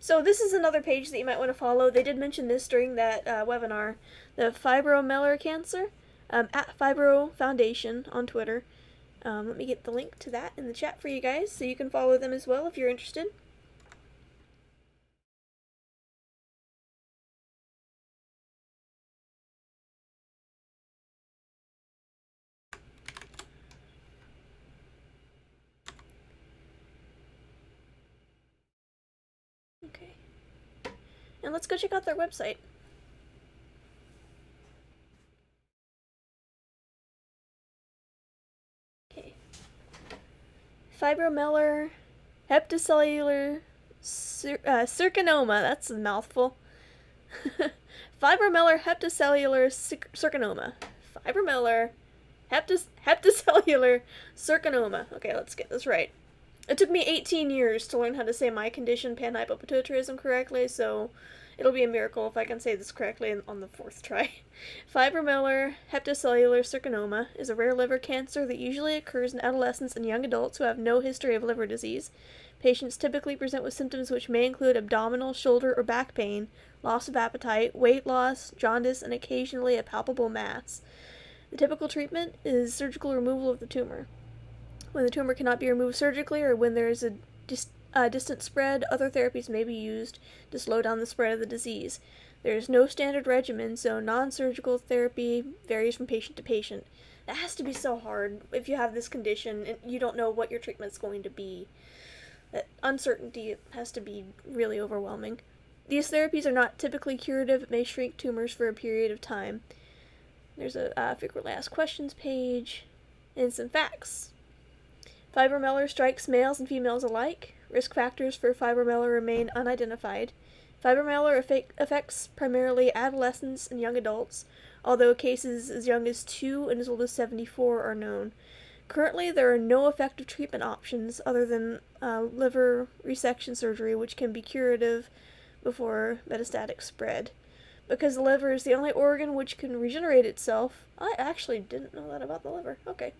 So this is another page that you might want to follow. They did mention this during that webinar. The Fibrolamellar Cancer, at Fibro Foundation on Twitter. Let me get the link to that in the chat for you guys, so you can follow them as well if you're interested. Okay. And let's go check out their website. Okay. Fibrolamellar Hepatocellular Carcinoma. That's a mouthful. Fibrolamellar Hepatocellular Carcinoma. Fibrolamellar Hepatocellular Carcinoma. Okay, let's get this right. It took me 18 years to learn how to say my condition, panhypopituitarism, correctly, so it'll be a miracle if I can say this correctly on the 4th try. Fibrolamellar Hepatocellular Carcinoma is a rare liver cancer that usually occurs in adolescents and young adults who have no history of liver disease. Patients typically present with symptoms which may include abdominal, shoulder, or back pain, loss of appetite, weight loss, jaundice, and occasionally a palpable mass. The typical treatment is surgical removal of the tumor. When the tumor cannot be removed surgically or when there is a distant spread, other therapies may be used to slow down the spread of the disease. There is no standard regimen, so non-surgical therapy varies from patient to patient. That has to be so hard if you have this condition and you don't know what your treatment's going to be. That uncertainty has to be really overwhelming. These therapies are not typically curative. It may shrink tumors for a period of time. There's a frequently asked questions page and some facts. Fibrolamellar strikes males and females alike. Risk factors for fibrolamellar remain unidentified. Fibrolamellar affects primarily adolescents and young adults, although cases as young as 2 and as old as 74 are known. Currently, there are no effective treatment options other than liver resection surgery, which can be curative before metastatic spread. Because the liver is the only organ which can regenerate itself. I actually didn't know that about the liver. Okay.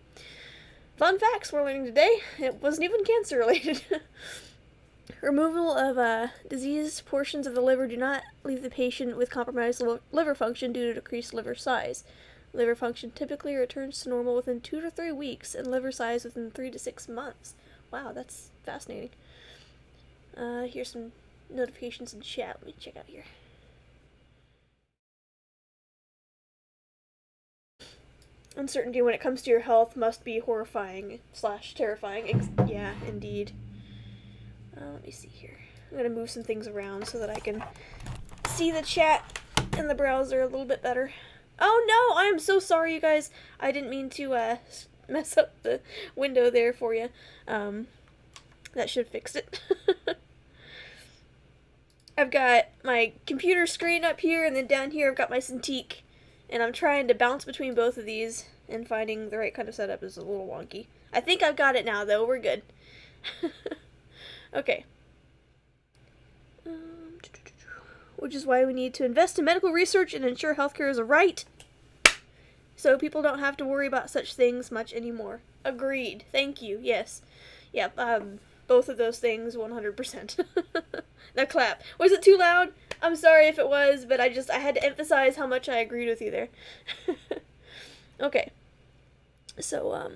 Fun facts we're learning today. It wasn't even cancer related. Removal of diseased portions of the liver do not leave the patient with compromised liver function due to decreased liver size. Liver function typically returns to normal within 2 to 3 weeks, and liver size within 3 to 6 months. Wow, that's fascinating. Here's some notifications in chat. Let me check out here. Uncertainty when it comes to your health must be horrifying / terrifying. Yeah, indeed. Let me see here. I'm gonna move some things around so that I can see the chat in the browser a little bit better. Oh no, I am so sorry, you guys. I didn't mean to mess up the window there for you. That should have fixed it. I've got my computer screen up here, and then down here I've got my Cintiq. And I'm trying to bounce between both of these, and finding the right kind of setup is a little wonky. I think I've got it now, though. We're good. Okay. Which is why we need to invest in medical research and ensure healthcare is a right, so people don't have to worry about such things much anymore. Agreed. Thank you. Yes. Yep. Both of those things, 100%. Now clap. Was it too loud? I'm sorry if it was, but I had to emphasize how much I agreed with you there. Okay. So,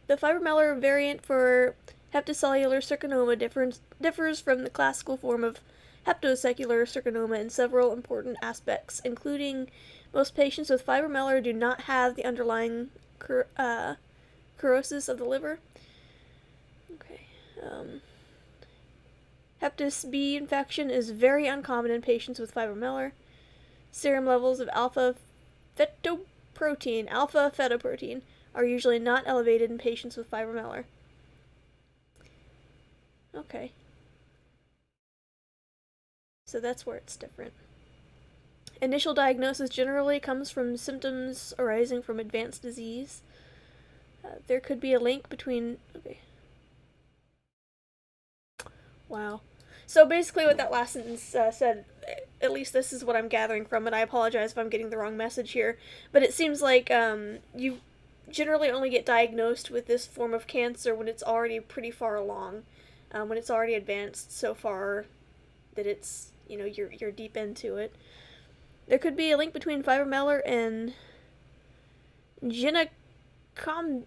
the fibrolamellar variant for hepatocellular carcinoma differs from the classical form of hepatocellular carcinoma in several important aspects, including most patients with fibrolamellar do not have the underlying cirrhosis of the liver. Okay. Hepatitis B infection is very uncommon in patients with fibrolamellar. Serum levels of alpha fetoprotein, are usually not elevated in patients with fibrolamellar. Okay. So that's where it's different. Initial diagnosis generally comes from symptoms arising from advanced disease. There could be a link between... Okay. Wow. So basically what that last sentence said, at least this is what I'm gathering from it, I apologize if I'm getting the wrong message here, but it seems like you generally only get diagnosed with this form of cancer when it's already pretty far along, when it's already advanced so far that it's, you're deep into it. There could be a link between fibromellar and gynecomastia.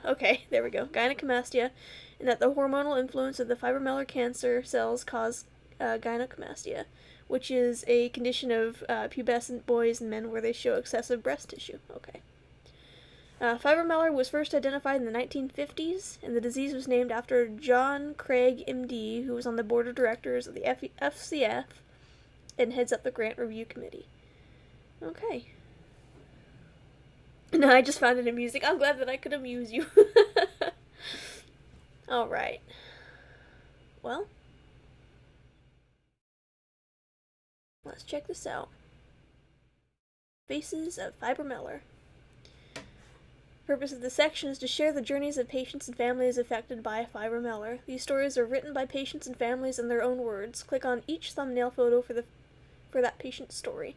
Okay, there we go. Gynecomastia, and that the hormonal influence of the fibromellar cancer cells cause gynecomastia, which is a condition of pubescent boys and men where they show excessive breast tissue. Okay. Fibromellar was first identified in the 1950s, and the disease was named after John Craig, MD, who was on the board of directors of the FCF and heads up the grant review committee. Okay. No, I just found it amusing. I'm glad that I could amuse you. Alright. Well, let's check this out. Faces of Fibromellar. The purpose of this section is to share the journeys of patients and families affected by fibromellar. These stories are written by patients and families in their own words. Click on each thumbnail photo for that patient's story.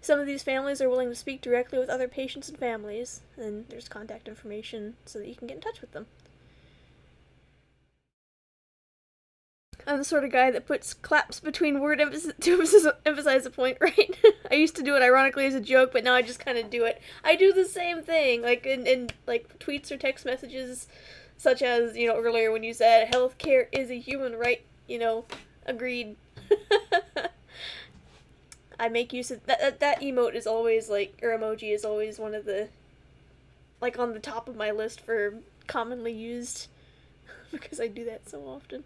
Some of these families are willing to speak directly with other patients and families, and there's contact information so that you can get in touch with them. I'm the sort of guy that puts claps between word to emphasize a point, right? I used to do it ironically as a joke, but now I just kind of do it. I do the same thing, like in like tweets or text messages, such as, earlier when you said, healthcare is a human right, agreed. I make use of, that emote is always, or emoji is always one of the, on the top of my list for commonly used, because I do that so often.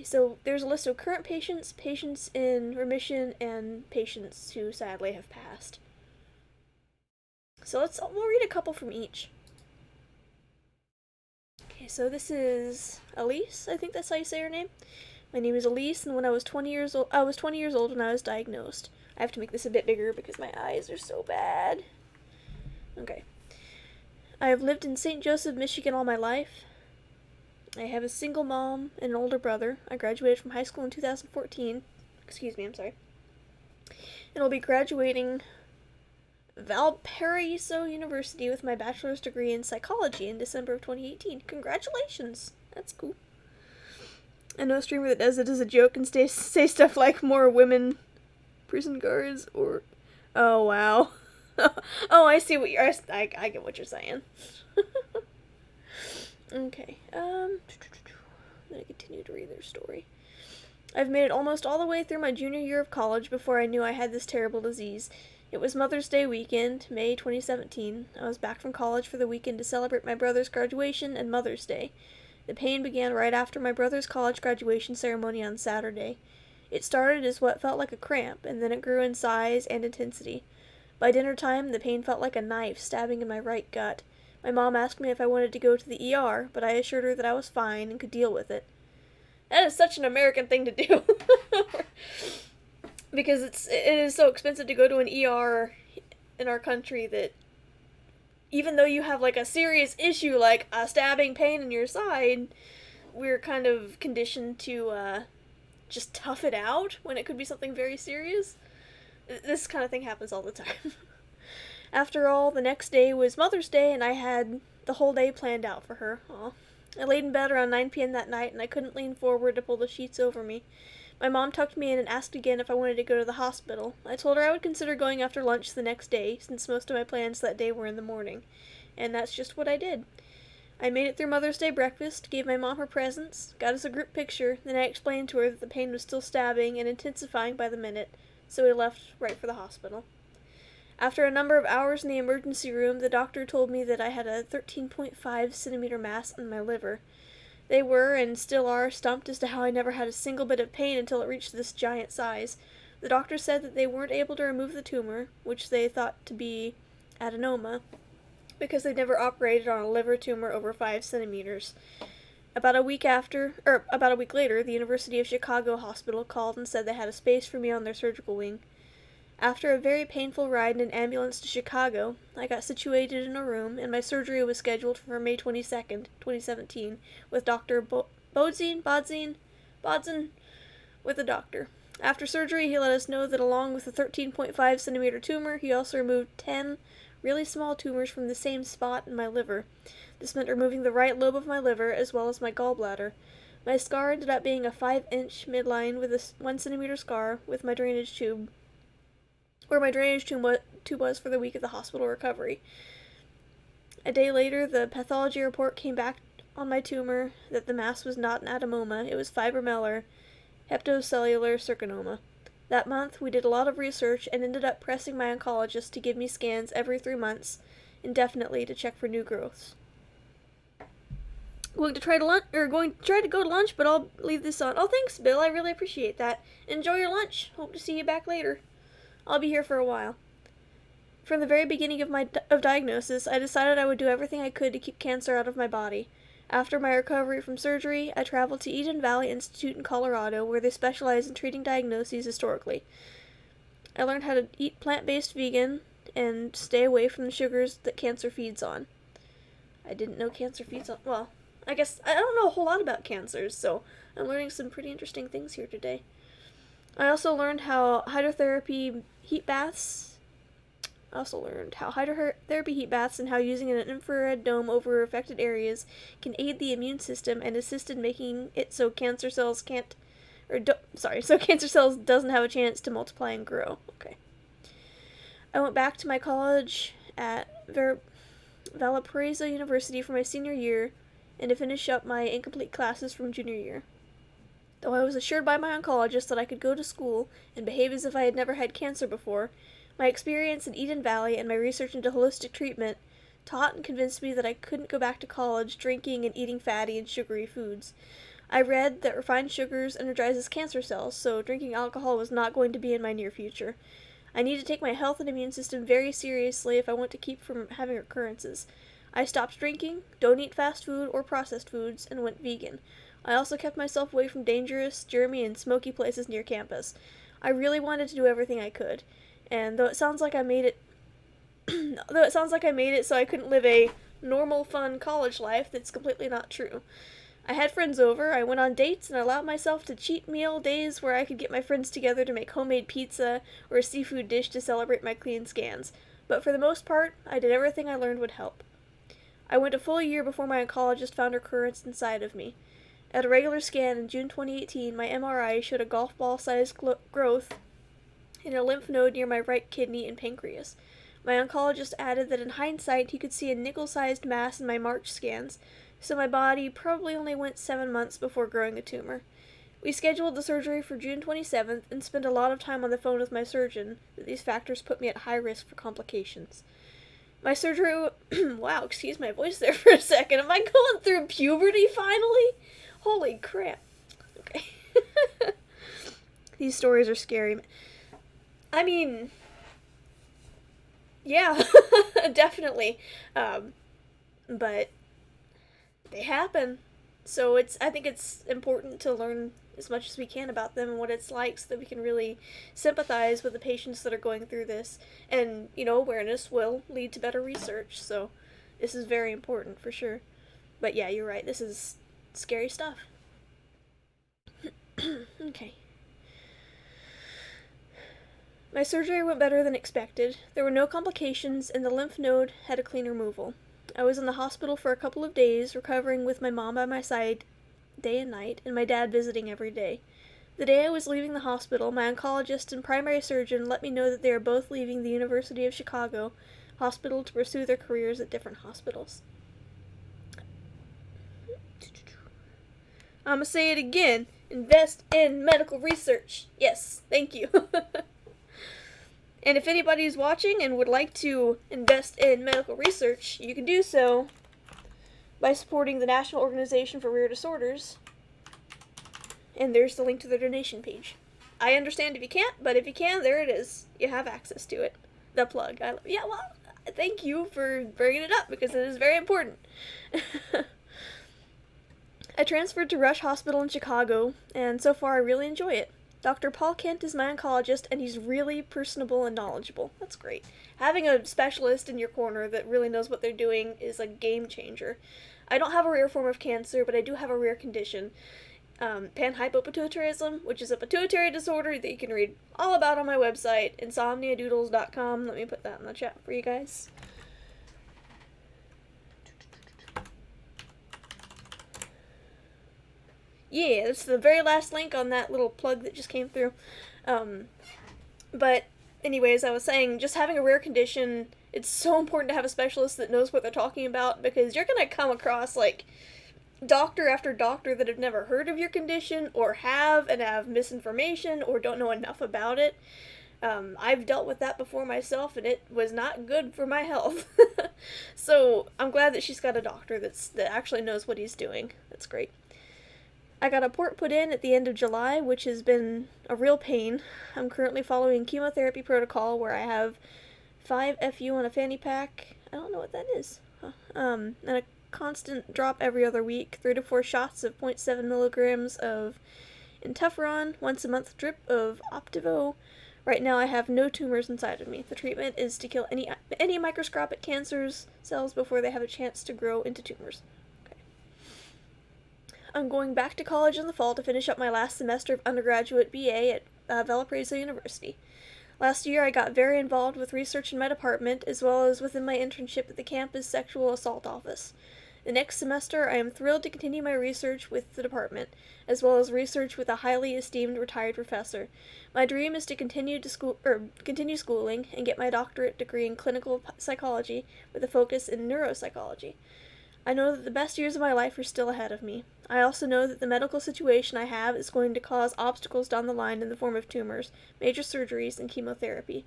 So there's a list of current patients, patients in remission, and patients who sadly have passed. So we'll read a couple from each. Okay, so this is Elise, I think that's how you say her name. My name is Elise, and when I was 20 years old when I was diagnosed. I have to make this a bit bigger because my eyes are so bad. Okay. I have lived in St. Joseph, Michigan all my life. I have a single mom and an older brother. I graduated from high school in 2014. Excuse me, I'm sorry. And I'll be graduating Valparaiso University with my bachelor's degree in psychology in December of 2018. Congratulations! That's cool. I know a streamer that does it as a joke and say stuff like more women prison guards or... Oh, wow. Oh, I see what you're... I get what you're saying. Okay, I'm gonna continue to read their story. I've made it almost all the way through my junior year of college before I knew I had this terrible disease. It was Mother's Day weekend, May 2017. I was back from college for the weekend to celebrate my brother's graduation and Mother's Day. The pain began right after my brother's college graduation ceremony on Saturday. It started as what felt like a cramp, and then it grew in size and intensity. By dinner time, the pain felt like a knife stabbing in my right gut. My mom asked me if I wanted to go to the ER, but I assured her that I was fine and could deal with it. That is such an American thing to do. Because it is so expensive to go to an ER in our country that even though you have a serious issue like a stabbing pain in your side, we're kind of conditioned to just tough it out when it could be something very serious. This kind of thing happens all the time. After all, the next day was Mother's Day, and I had the whole day planned out for her. Aw. I laid in bed around 9 p.m. that night, and I couldn't lean forward to pull the sheets over me. My mom tucked me in and asked again if I wanted to go to the hospital. I told her I would consider going after lunch the next day, since most of my plans that day were in the morning. And that's just what I did. I made it through Mother's Day breakfast, gave my mom her presents, got us a group picture, then I explained to her that the pain was still stabbing and intensifying by the minute, so we left right for the hospital. After a number of hours in the emergency room, the doctor told me that I had a 13.5 centimeter mass in my liver. They were, and still are, stumped as to how I never had a single bit of pain until it reached this giant size. The doctor said that they weren't able to remove the tumor, which they thought to be adenoma, because they'd never operated on a liver tumor over 5 centimeters. About a week later, the University of Chicago hospital called and said they had a space for me on their surgical wing. After a very painful ride in an ambulance to Chicago, I got situated in a room, and my surgery was scheduled for May 22nd, 2017, with Dr. Bodzin, with the doctor. After surgery, he let us know that along with the 13.5 centimeter tumor, he also removed 10 really small tumors from the same spot in my liver. This meant removing the right lobe of my liver as well as my gallbladder. My scar ended up being a 5-inch midline with a 1 centimeter scar with my drainage tube, where my drainage tube was for the week of the hospital recovery. A day later, the pathology report came back on my tumor that the mass was not an adenoma, it was Fibrolamellar Hepatocellular Carcinoma. That month, we did a lot of research and ended up pressing my oncologist to give me scans every 3 months, indefinitely, to check for new growths. Going to try to go to lunch, but I'll leave this on. Oh, thanks, Bill. I really appreciate that. Enjoy your lunch. Hope to see you back later. I'll be here for a while. From the very beginning of diagnosis, I decided I would do everything I could to keep cancer out of my body. After my recovery from surgery, I traveled to Eden Valley Institute in Colorado, where they specialize in treating diagnoses historically. I learned how to eat plant-based vegan and stay away from the sugars that cancer feeds on. I didn't know cancer feeds on... Well, I guess I don't know a whole lot about cancers, so I'm learning some pretty interesting things here today. I also learned how hydrotherapy heat baths and how using an infrared dome over affected areas can aid the immune system and assist in making it so cancer cells doesn't have a chance to multiply and grow. Okay. I went back to my college at Valparaiso University for my senior year and to finish up my incomplete classes from junior year. Though I was assured by my oncologist that I could go to school and behave as if I had never had cancer before, my experience in Eden Valley and my research into holistic treatment taught and convinced me that I couldn't go back to college drinking and eating fatty and sugary foods. I read that refined sugars energizes cancer cells, so drinking alcohol was not going to be in my near future. I need to take my health and immune system very seriously if I want to keep from having recurrences. I stopped drinking, don't eat fast food or processed foods, and went vegan. I also kept myself away from dangerous, germy, and smoky places near campus. I really wanted to do everything I could. And though it sounds like I made it so I couldn't live a normal, fun college life, that's completely not true. I had friends over, I went on dates, and I allowed myself to cheat meal days where I could get my friends together to make homemade pizza or a seafood dish to celebrate my clean scans. But for the most part, I did everything I learned would help. I went a full year before my oncologist found recurrence inside of me. At a regular scan in June 2018, my MRI showed a golf ball-sized growth in a lymph node near my right kidney and pancreas. My oncologist added that in hindsight he could see a nickel-sized mass in my March scans, so my body probably only went 7 months before growing a tumor. We scheduled the surgery for June 27th and spent a lot of time on the phone with my surgeon, that these factors put me at high risk for complications. My surgery... Wow, excuse my voice there for a second. Am I going through puberty finally? Holy crap. Okay. These stories are scary. I mean... Yeah, definitely. But they happen. So I think it's important to learn as much as we can about them and what it's like so that we can really sympathize with the patients that are going through this. And, awareness will lead to better research. So this is very important for sure. But yeah, you're right. This is scary stuff. Okay. My surgery went better than expected. There were no complications and the lymph node had a clean removal. I was in the hospital for a couple of days, recovering with my mom by my side day and night, and my dad visiting every day. The day I was leaving the hospital, my oncologist and primary surgeon let me know that they are both leaving the University of Chicago hospital to pursue their careers at different hospitals. I'm gonna say it again. Invest in medical research. Yes, thank you. And if anybody's watching and would like to invest in medical research, you can do so by supporting the National Organization for Rare Disorders. And there's the link to their donation page. I understand if you can't, but if you can, there it is. You have access to it. The plug. Thank you for bringing it up because it is very important. I transferred to Rush Hospital in Chicago, and so far I really enjoy it. Dr. Paul Kent is my oncologist, and he's really personable and knowledgeable. That's great. Having a specialist in your corner that really knows what they're doing is a game changer. I don't have a rare form of cancer, but I do have a rare condition. Panhypopituitarism, which is a pituitary disorder that you can read all about on my website, insomniadoodles.com. Let me put that in the chat for you guys. Yeah, it's the very last link on that little plug that just came through. But anyways, I was saying, just having a rare condition, it's so important to have a specialist that knows what they're talking about, because you're gonna come across like doctor after doctor that have never heard of your condition or have misinformation or don't know enough about it. I've dealt with that before myself, and it was not good for my health. So I'm glad that she's got a doctor that actually knows what he's doing. That's great. I got a port put in at the end of July, which has been a real pain. I'm currently following chemotherapy protocol where I have 5 FU on a fanny pack. I don't know what that is. Huh. And a constant drop every other week, 3 to 4 shots of 0.7 milligrams of interferon, once a month drip of Optivo. Right now I have no tumors inside of me. The treatment is to kill any microscopic cancers cells before they have a chance to grow into tumors. I'm going back to college in the fall to finish up my last semester of undergraduate BA at Valparaiso University. Last year, I got very involved with research in my department, as well as within my internship at the campus sexual assault office. The next semester, I am thrilled to continue my research with the department, as well as research with a highly esteemed retired professor. My dream is to continue schooling and get my doctorate degree in clinical psychology with a focus in neuropsychology. I know that the best years of my life are still ahead of me. I also know that the medical situation I have is going to cause obstacles down the line in the form of tumors, major surgeries, and chemotherapy.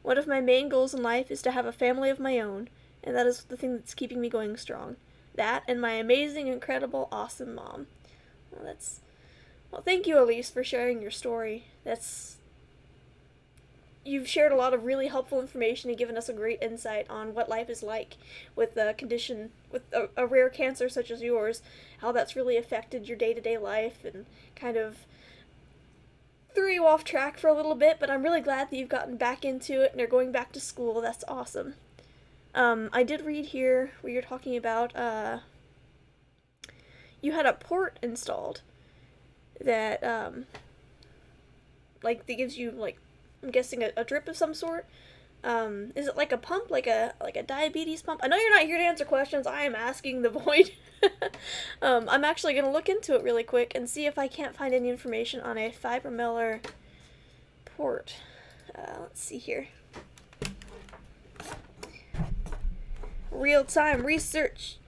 One of my main goals in life is to have a family of my own, and that is the thing that's keeping me going strong. That and my amazing, incredible, awesome mom. Well, thank you, Elise, for sharing your story. You've shared a lot of really helpful information and given us a great insight on what life is like with a condition, with a rare cancer such as yours, how that's really affected your day-to-day life and kind of threw you off track for a little bit, but I'm really glad that you've gotten back into it and are going back to school. That's awesome. I did read here where you're talking about, you had a port installed that, that gives you, I'm guessing a drip of some sort. Is it like a pump, like a diabetes pump? I know you're not here to answer questions. I am asking the void. I'm actually gonna look into it really quick and see if I can't find any information on a Fibrolamellar port. Let's see here. Real-time research.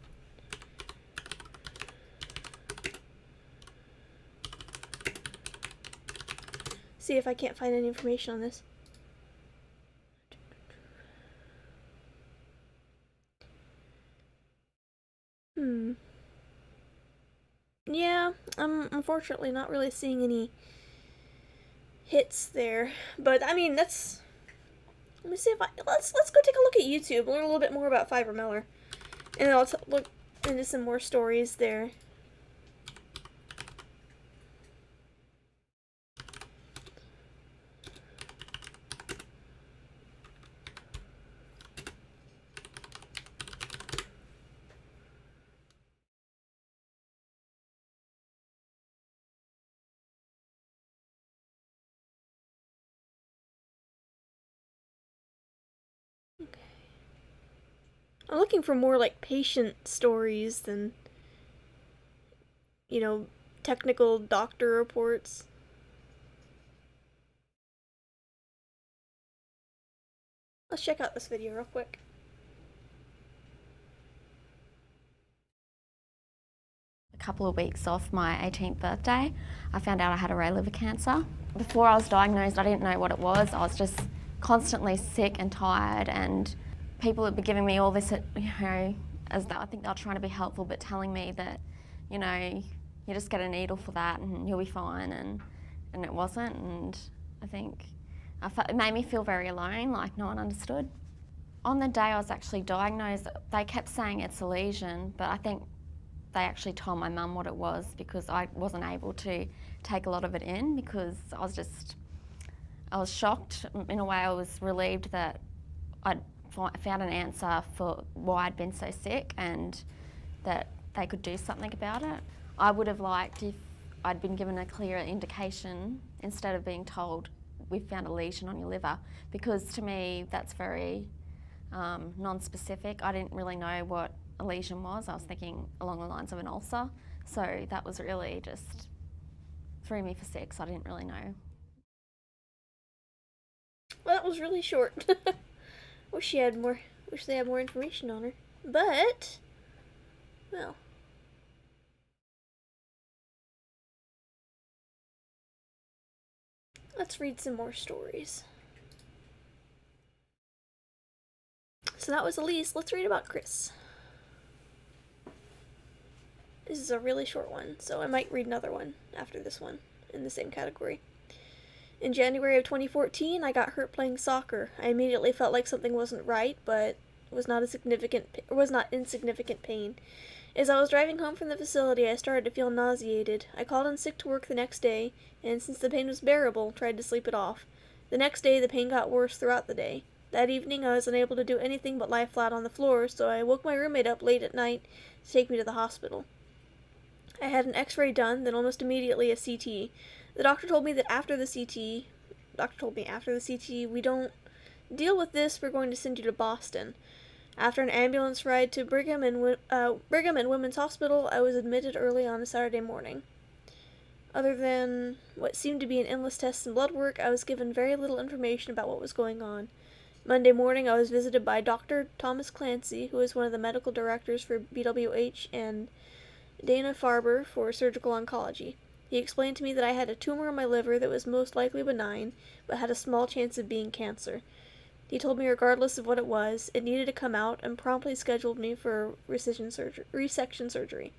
See if I can't find any information on this. Yeah, I'm unfortunately not really seeing any hits there. But I mean, let me see if let's go take a look at YouTube, learn a little bit more about Fibrolamellar, and then I'll look into some more stories there. Okay. I'm looking for more like patient stories than, technical doctor reports. Let's check out this video real quick. A couple of weeks off my 18th birthday, I found out I had a rare liver cancer. Before I was diagnosed, I didn't know what it was. I was just constantly sick and tired, and people would be giving me all this, as though I think they were trying to be helpful, but telling me that, you just get a needle for that and you'll be fine, and it wasn't. And I think it made me feel very alone, like no one understood. On the day I was actually diagnosed, they kept saying it's a lesion, but I think they actually told my mum what it was because I wasn't able to take a lot of it in because I was shocked. In a way, I was relieved that I'd found an answer for why I'd been so sick and that they could do something about it. I would have liked if I'd been given a clearer indication instead of being told we've found a lesion on your liver, because to me that's very non-specific. I didn't really know what a lesion was. I was thinking along the lines of an ulcer, so that was really just threw me for 6. I didn't really know. Well, that was really short. Wish they had more information on her. But, well. Let's read some more stories. So that was Elise. Let's read about Chris. This is a really short one, so I might read another one after this one in the same category. In January of 2014, I got hurt playing soccer. I immediately felt like something wasn't right, but was not insignificant pain. As I was driving home from the facility, I started to feel nauseated. I called in sick to work the next day, and since the pain was bearable, tried to sleep it off. The next day, the pain got worse throughout the day. That evening, I was unable to do anything but lie flat on the floor, so I woke my roommate up late at night to take me to the hospital. I had an x-ray done, then almost immediately a CT. The doctor told me after the CT, we don't deal with this, we're going to send you to Boston. After an ambulance ride to Brigham and Women's Hospital, I was admitted early on a Saturday morning. Other than what seemed to be an endless tests and blood work, I was given very little information about what was going on. Monday morning, I was visited by Dr. Thomas Clancy, who is one of the medical directors for BWH, and Dana-Farber for surgical oncology. He explained to me that I had a tumor on my liver that was most likely benign, but had a small chance of being cancer. He told me regardless of what it was, it needed to come out, and promptly scheduled me for resection surgery.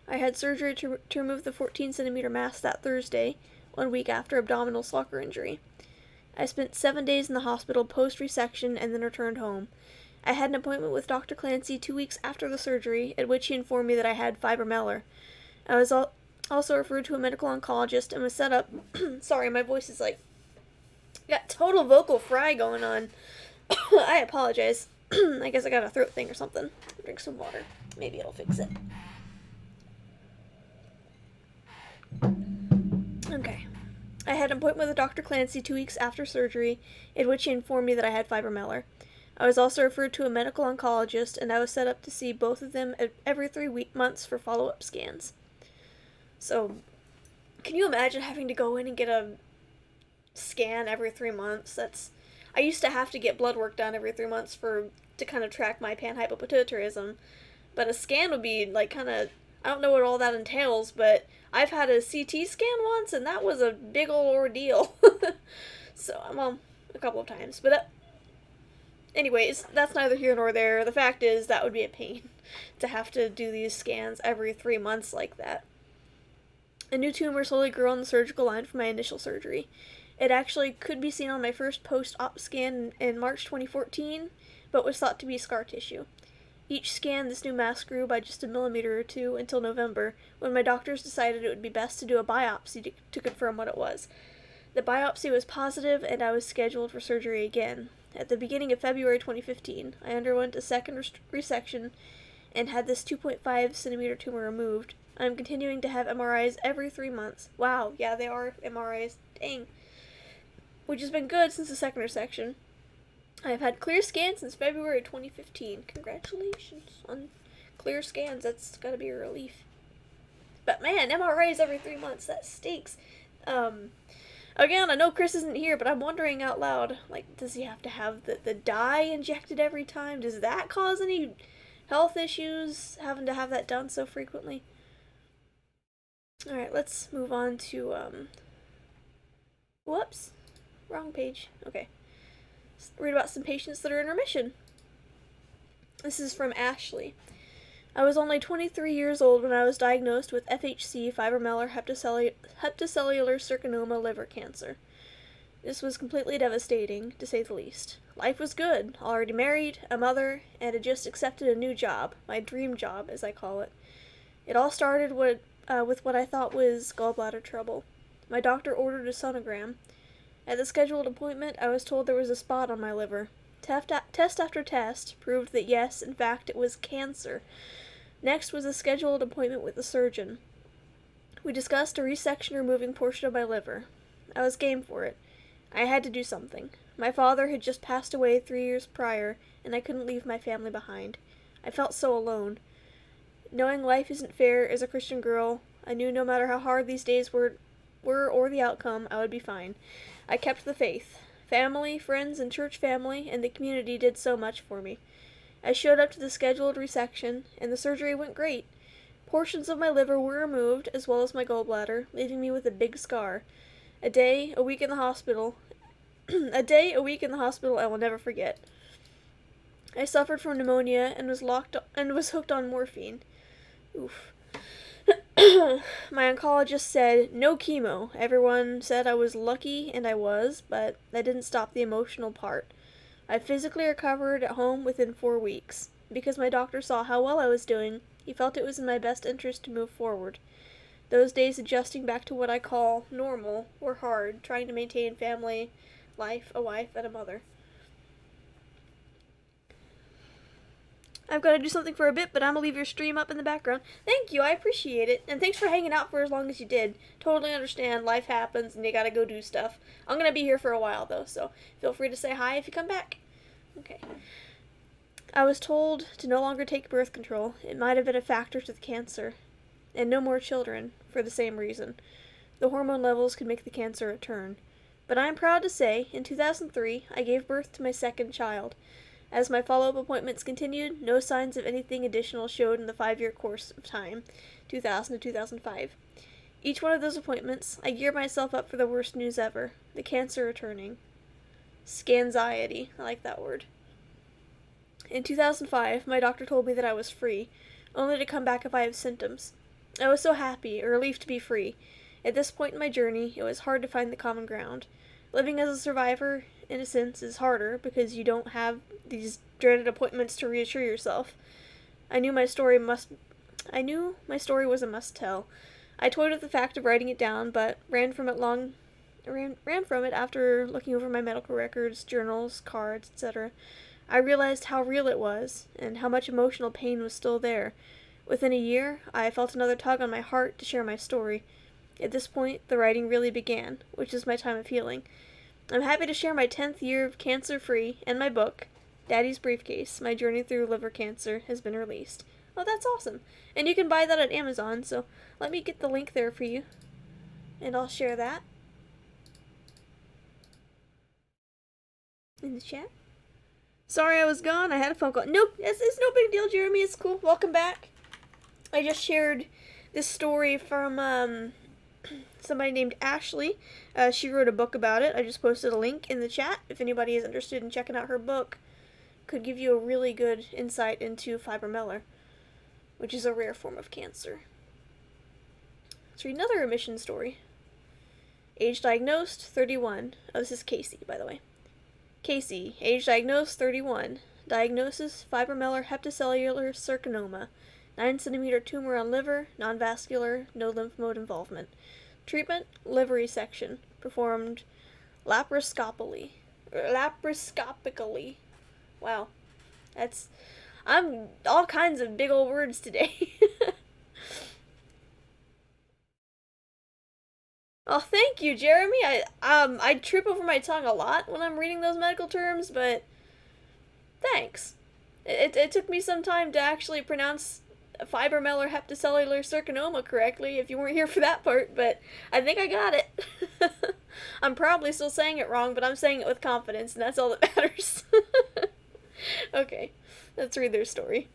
I had surgery to remove the 14-centimeter mass that Thursday, 1 week after abdominal soccer injury. I spent 7 days in the hospital post-resection and then returned home. I had an appointment with Dr. Clancy 2 weeks after the surgery, at which he informed me that I had fibromellar. I was also referred to a medical oncologist and was set up... Sorry, my voice is like... got total vocal fry going on. I apologize. I guess I got a throat thing or something. Drink some water. Maybe it'll fix it. Okay. I had an appointment with Dr. Clancy 2 weeks after surgery, in which he informed me that I had fibromellar. I was also referred to a medical oncologist, and I was set up to see both of them every 3 months for follow-up scans. So, can you imagine having to go in and get a scan every 3 months? I used to have to get blood work done every 3 months to kind of track my panhypopituitarism, but a scan would be like kind of, I don't know what all that entails, but I've had a CT scan once, and that was a big old ordeal. So, well, a couple of times, but anyways, that's neither here nor there. The fact is, that would be a pain to have to do these scans every 3 months like that. A new tumor slowly grew on the surgical line from my initial surgery. It actually could be seen on my first post-op scan in March 2014, but was thought to be scar tissue. Each scan, this new mass grew by just a millimeter or two until November, when my doctors decided it would be best to do a biopsy to confirm what it was. The biopsy was positive, and I was scheduled for surgery again. At the beginning of February 2015, I underwent a second resection and had this 2.5 centimeter tumor removed. I'm continuing to have MRIs every 3 months. Wow, yeah, they are MRIs. Dang. Which has been good since the second resection. I have had clear scans since February 2015. Congratulations on clear scans. That's gotta be a relief. But man, MRIs every 3 months, that stinks. Again, I know Chris isn't here, but I'm wondering out loud, like, does he have to have the dye injected every time? Does that cause any health issues, having to have that done so frequently? Alright, let's move on to, whoops. Wrong page. Okay. Let's read about some patients that are in remission. This is from Ashley. I was only 23 years old when I was diagnosed with FHC, Fibrolamellar Hepatocellular Carcinoma liver cancer. This was completely devastating, to say the least. Life was good, already married, a mother, and had just accepted a new job, my dream job, as I call it. It all started with what I thought was gallbladder trouble. My doctor ordered a sonogram. At the scheduled appointment, I was told there was a spot on my liver. Test after test proved that yes, in fact, it was cancer. Next was a scheduled appointment with the surgeon. We discussed a resection removing portion of my liver. I was game for it. I had to do something. My father had just passed away 3 years prior, and I couldn't leave my family behind. I felt so alone. Knowing life isn't fair as a Christian girl, I knew no matter how hard these days were or the outcome, I would be fine. I kept the faith. Family, friends, and church family, and the community did so much for me. I showed up to the scheduled resection, and the surgery went great. Portions of my liver were removed, as well as my gallbladder, leaving me with a big scar. A day, a week in the hospital. A week in the hospital I will never forget. I suffered from pneumonia and was hooked on morphine. Oof. My oncologist said, no chemo. Everyone said I was lucky, and I was, but that didn't stop the emotional part. I physically recovered at home within 4 weeks. Because my doctor saw how well I was doing, he felt it was in my best interest to move forward. Those days adjusting back to what I call normal were hard, trying to maintain family, life, a wife, and a mother. I've got to do something for a bit, but I'm going to leave your stream up in the background. Thank you, I appreciate it. And thanks for hanging out for as long as you did. Totally understand, life happens and you gotta go do stuff. I'm going to be here for a while, though, so feel free to say hi if you come back. Okay. I was told to no longer take birth control. It might have been a factor to the cancer. And no more children, for the same reason. The hormone levels could make the cancer return. But I am proud to say, in 2003, I gave birth to my second child. As my follow-up appointments continued, no signs of anything additional showed in the 5-year course of time, 2000 to 2005. Each one of those appointments, I geared myself up for the worst news ever, the cancer returning. Scanxiety, I like that word. In 2005, my doctor told me that I was free, only to come back if I have symptoms. I was so happy, a relief to be free. At this point in my journey, it was hard to find the common ground. Living as a survivor, in a sense, is harder because you don't have these dreaded appointments to reassure yourself. I knew my story was a must-tell. I toyed with the fact of writing it down, but ran from it after looking over my medical records, journals, cards, etc. I realized how real it was, and how much emotional pain was still there. Within a year, I felt another tug on my heart to share my story. At this point, the writing really began, which is my time of healing. I'm happy to share my 10th year of cancer-free, and my book, Daddy's Briefcase, My Journey Through Liver Cancer, has been released. Oh, that's awesome. And you can buy that at Amazon, so let me get the link there for you. And I'll share that in the chat. Sorry I was gone. I had a phone call. Nope, it's no big deal, Jeremy. It's cool. Welcome back. I just shared this story from somebody named Ashley. She wrote a book about it. I just posted a link in the chat if anybody is interested in checking out her book. Could give you a really good insight into fibromellar, which is a rare form of cancer. Let's read another remission story. Age diagnosed, 31. Oh, this is Casey, by the way. Casey, age diagnosed, 31. Diagnosis, Fibrolamellar Hepatocellular Carcinoma. 9-centimeter tumor on liver, non-vascular, no lymph node involvement. Treatment, liver resection. Performed laparoscopically. Wow. I'm all kinds of big old words today. Oh, thank you, Jeremy. I trip over my tongue a lot when I'm reading those medical terms, but thanks. It took me some time to actually pronounce Fibrolamellar Hepatocellular Carcinoma correctly, if you weren't here for that part, but I think I got it. I'm probably still saying it wrong, but I'm saying it with confidence, and that's all that matters. Okay, let's read their story.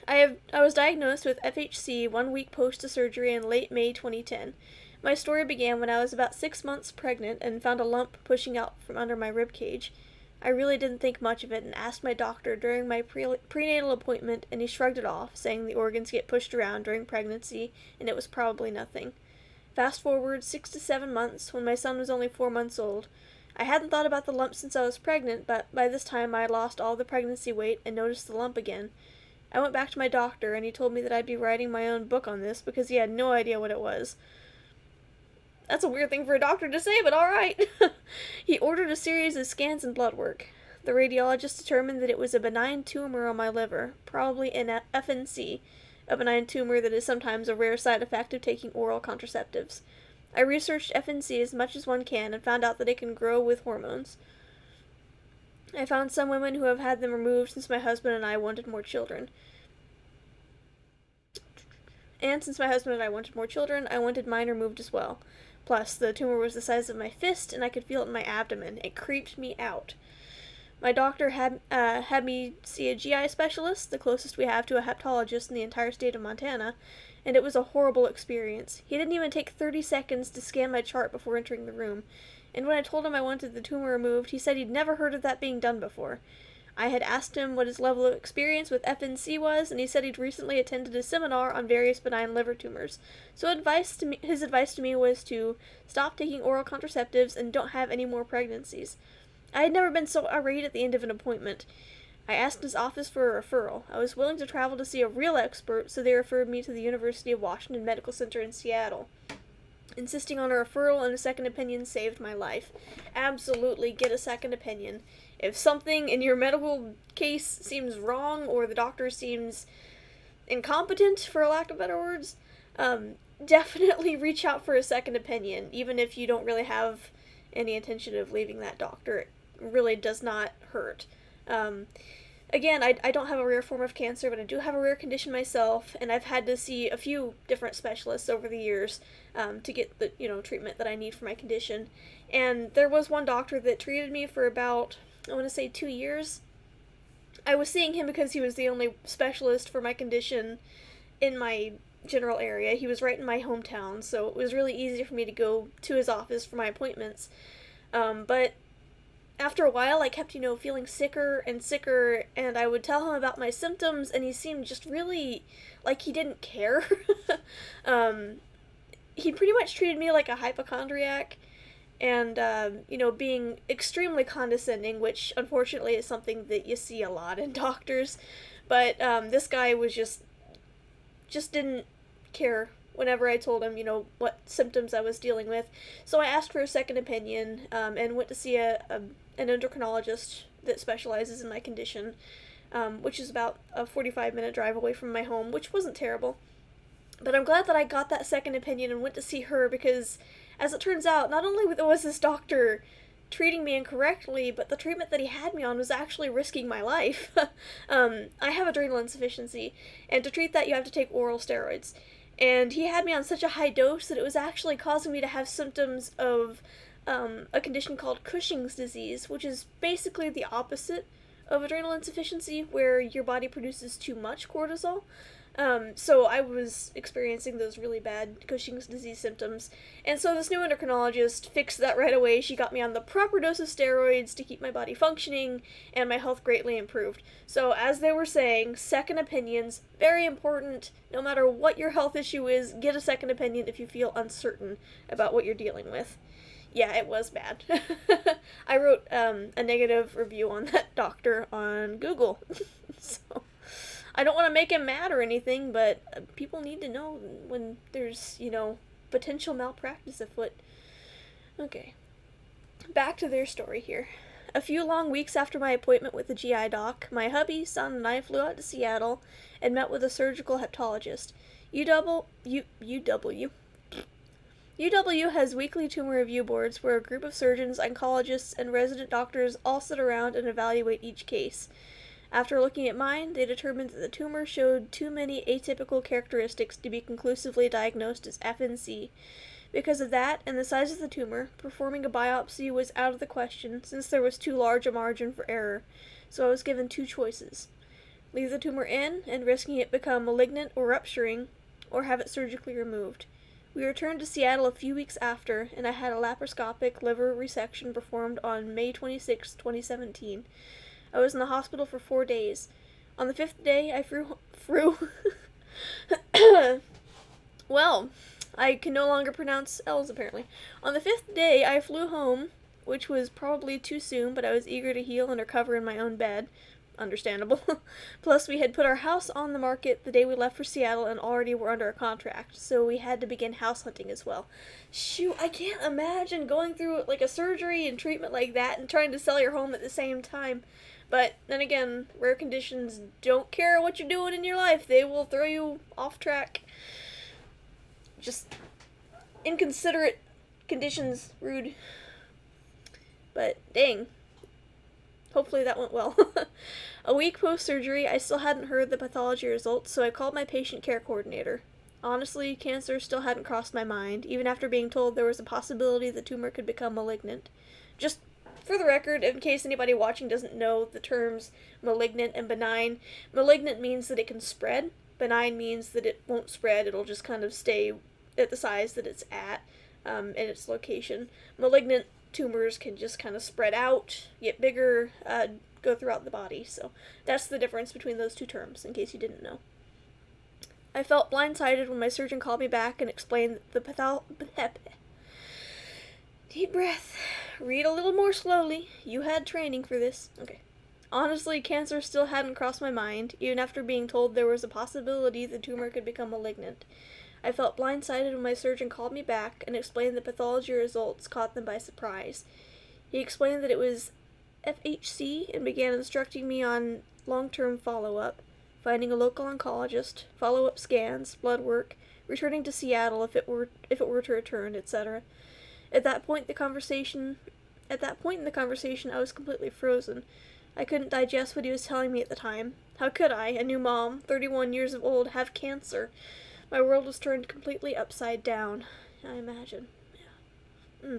I was diagnosed with FHC 1 week post the surgery in late May 2010. My story began when I was about 6 months pregnant and found a lump pushing out from under my rib cage. I really didn't think much of it and asked my doctor during my prenatal appointment, and he shrugged it off, saying the organs get pushed around during pregnancy and it was probably nothing. Fast forward 6 to 7 months, when my son was only 4 months old. I hadn't thought about the lump since I was pregnant, but by this time I had lost all the pregnancy weight and noticed the lump again. I went back to my doctor, and he told me that I'd be writing my own book on this because he had no idea what it was. That's a weird thing for a doctor to say, but alright. He ordered a series of scans and blood work. The radiologist determined that it was a benign tumor on my liver, probably an FNC, a benign tumor that is sometimes a rare side effect of taking oral contraceptives. I researched FNC as much as one can and found out that it can grow with hormones. I found some women who have had them removed since my husband and I wanted more children. And since my husband and I wanted more children, I wanted mine removed as well. Plus, the tumor was the size of my fist, and I could feel it in my abdomen. It creeped me out. My doctor had me see a GI specialist, the closest we have to a hepatologist in the entire state of Montana, and it was a horrible experience. He didn't even take 30 seconds to scan my chart before entering the room, and when I told him I wanted the tumor removed, he said he'd never heard of that being done before. I had asked him what his level of experience with FNC was, and he said he'd recently attended a seminar on various benign liver tumors. So his advice to me was to stop taking oral contraceptives and don't have any more pregnancies. I had never been so irate at the end of an appointment. I asked his office for a referral. I was willing to travel to see a real expert, so they referred me to the University of Washington Medical Center in Seattle. Insisting on a referral and a second opinion saved my life. Absolutely get a second opinion. If something in your medical case seems wrong or the doctor seems incompetent, for lack of better words, definitely reach out for a second opinion, even if you don't really have any intention of leaving that doctor. It really does not hurt. Again, I don't have a rare form of cancer, but I do have a rare condition myself, and I've had to see a few different specialists over the years to get the treatment that I need for my condition. And there was one doctor that treated me for about, I want to say, 2 years. I was seeing him because he was the only specialist for my condition in my general area. He was right in my hometown, so it was really easy for me to go to his office for my appointments. But after a while, I kept, feeling sicker and sicker, and I would tell him about my symptoms, and he seemed just really like he didn't care. He pretty much treated me like a hypochondriac, and, being extremely condescending, which unfortunately is something that you see a lot in doctors. But this guy was just didn't care whenever I told him, what symptoms I was dealing with. So I asked for a second opinion, and went to see an endocrinologist that specializes in my condition, which is about a 45-minute drive away from my home, which wasn't terrible. But I'm glad that I got that second opinion and went to see her because, as it turns out, not only was this doctor treating me incorrectly, but the treatment that he had me on was actually risking my life. I have adrenal insufficiency, and to treat that you have to take oral steroids. And he had me on such a high dose that it was actually causing me to have symptoms of a condition called Cushing's disease, which is basically the opposite of adrenal insufficiency, where your body produces too much cortisol. So I was experiencing those really bad Cushing's disease symptoms. And so this new endocrinologist fixed that right away. She got me on the proper dose of steroids to keep my body functioning, and my health greatly improved. So as they were saying, second opinions, very important. No matter what your health issue is, get a second opinion if you feel uncertain about what you're dealing with. Yeah, it was bad. I wrote a negative review on that doctor on Google. So I don't want to make him mad or anything, but people need to know when there's, potential malpractice afoot. Okay. Back to their story here. A few long weeks after my appointment with the GI doc, my hubby, son, and I flew out to Seattle and met with a surgical hepatologist. UW has weekly tumor review boards where a group of surgeons, oncologists, and resident doctors all sit around and evaluate each case. After looking at mine, they determined that the tumor showed too many atypical characteristics to be conclusively diagnosed as FNC. Because of that, and the size of the tumor, performing a biopsy was out of the question since there was too large a margin for error, so I was given two choices. Leave the tumor in and risking it become malignant or rupturing, or have it surgically removed. We returned to Seattle a few weeks after, and I had a laparoscopic liver resection performed on May 26, 2017. I was in the hospital for 4 days. On the 5th day, I flew well, I can no longer pronounce L's apparently. On the 5th day, I flew home, which was probably too soon, but I was eager to heal and recover in my own bed. Understandable. Plus, we had put our house on the market the day we left for Seattle and already were under a contract, so we had to begin house hunting as well. Shoot, I can't imagine going through like a surgery and treatment like that and trying to sell your home at the same time. But then again, rare conditions don't care what you're doing in your life. They will throw you off track. Just inconsiderate conditions, rude. But dang. Hopefully that went well. A week post-surgery, I still hadn't heard the pathology results, so I called my patient care coordinator. Honestly, cancer still hadn't crossed my mind, even after being told there was a possibility the tumor could become malignant. Just for the record, in case anybody watching doesn't know the terms malignant and benign, malignant means that it can spread. Benign means that it won't spread, it'll just kind of stay at the size that it's at, in its location. Malignant tumors can just kind of spread out, get bigger, go throughout the body. So that's the difference between those two terms, in case you didn't know. I felt blindsided when my surgeon called me back and explained that Deep breath. Read a little more slowly. You had training for this. Okay. Honestly, cancer still hadn't crossed my mind, even after being told there was a possibility the tumor could become malignant. I felt blindsided when my surgeon called me back and explained the pathology results caught them by surprise. He explained that it was FHC and began instructing me on long-term follow-up, finding a local oncologist, follow-up scans, blood work, returning to Seattle if it were to return, etc. At that point in the conversation, I was completely frozen. I couldn't digest what he was telling me at the time. How could I, a new mom, 31 years old, have cancer? My world was turned completely upside down, I imagine. Yeah.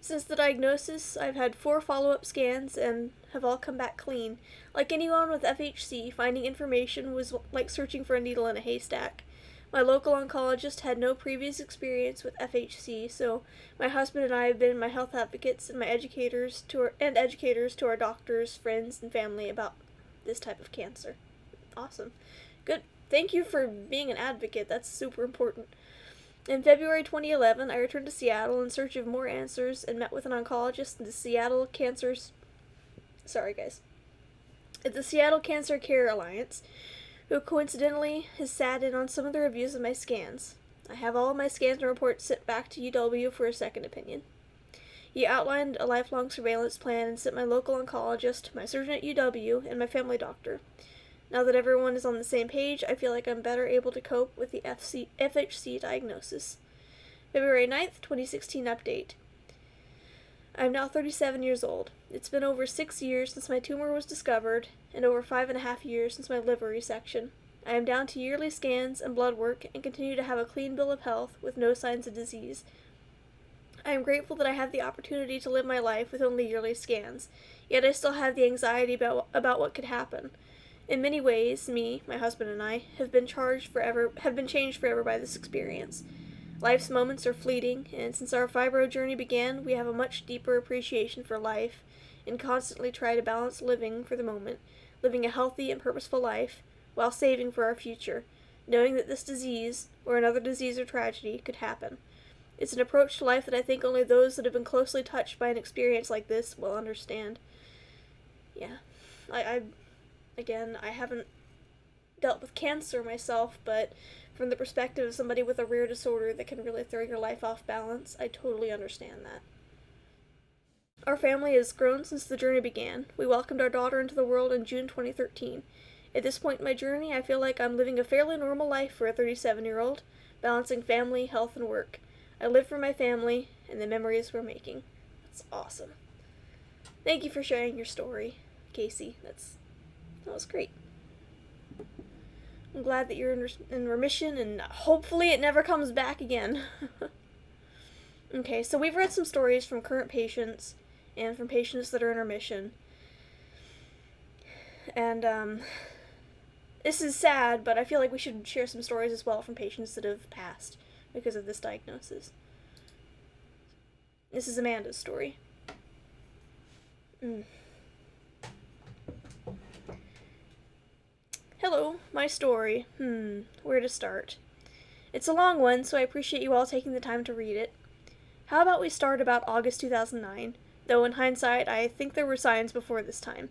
Since the diagnosis, I've had 4 follow-up scans and have all come back clean. Like anyone with FHC, finding information was like searching for a needle in a haystack. My local oncologist had no previous experience with FHC, so my husband and I have been my health advocates and educators to our doctors, friends, and family about this type of cancer. Awesome. Good. Thank you for being an advocate. That's super important. In February 2011, I returned to Seattle in search of more answers and met with an oncologist at the Seattle Cancer Care Alliance, who coincidentally has sat in on some of the reviews of my scans. I have all of my scans and reports sent back to UW for a second opinion. He outlined a lifelong surveillance plan and sent my local oncologist, my surgeon at UW, and my family doctor. Now that everyone is on the same page, I feel like I'm better able to cope with the FHC diagnosis. February 9th, 2016 update. I'm now 37 years old. It's been over 6 years since my tumor was discovered, and over 5.5 years since my liver resection. I am down to yearly scans and blood work and continue to have a clean bill of health with no signs of disease. I am grateful that I have the opportunity to live my life with only yearly scans, yet I still have the anxiety about what could happen. In many ways, me, my husband, and I have been changed forever by this experience. Life's moments are fleeting, and since our fibro journey began, we have a much deeper appreciation for life and constantly try to balance living for the moment, living a healthy and purposeful life, while saving for our future, knowing that this disease, or another disease or tragedy, could happen. It's an approach to life that I think only those that have been closely touched by an experience like this will understand. Yeah. I haven't dealt with cancer myself, but from the perspective of somebody with a rare disorder that can really throw your life off balance, I totally understand that. Our family has grown since the journey began. We welcomed our daughter into the world in June 2013. At this point in my journey, I feel like I'm living a fairly normal life for a 37-year-old, balancing family, health, and work. I live for my family and the memories we're making. That's awesome. Thank you for sharing your story, Casey. That was great. I'm glad that you're in remission, and hopefully it never comes back again. Okay, so we've read some stories from current patients and from patients that are in remission. And, this is sad, but I feel like we should share some stories as well from patients that have passed because of this diagnosis. This is Amanda's story. Hello, my story. Where to start? It's a long one, so I appreciate you all taking the time to read it. How about we start about August 2009, though in hindsight, I think there were signs before this time.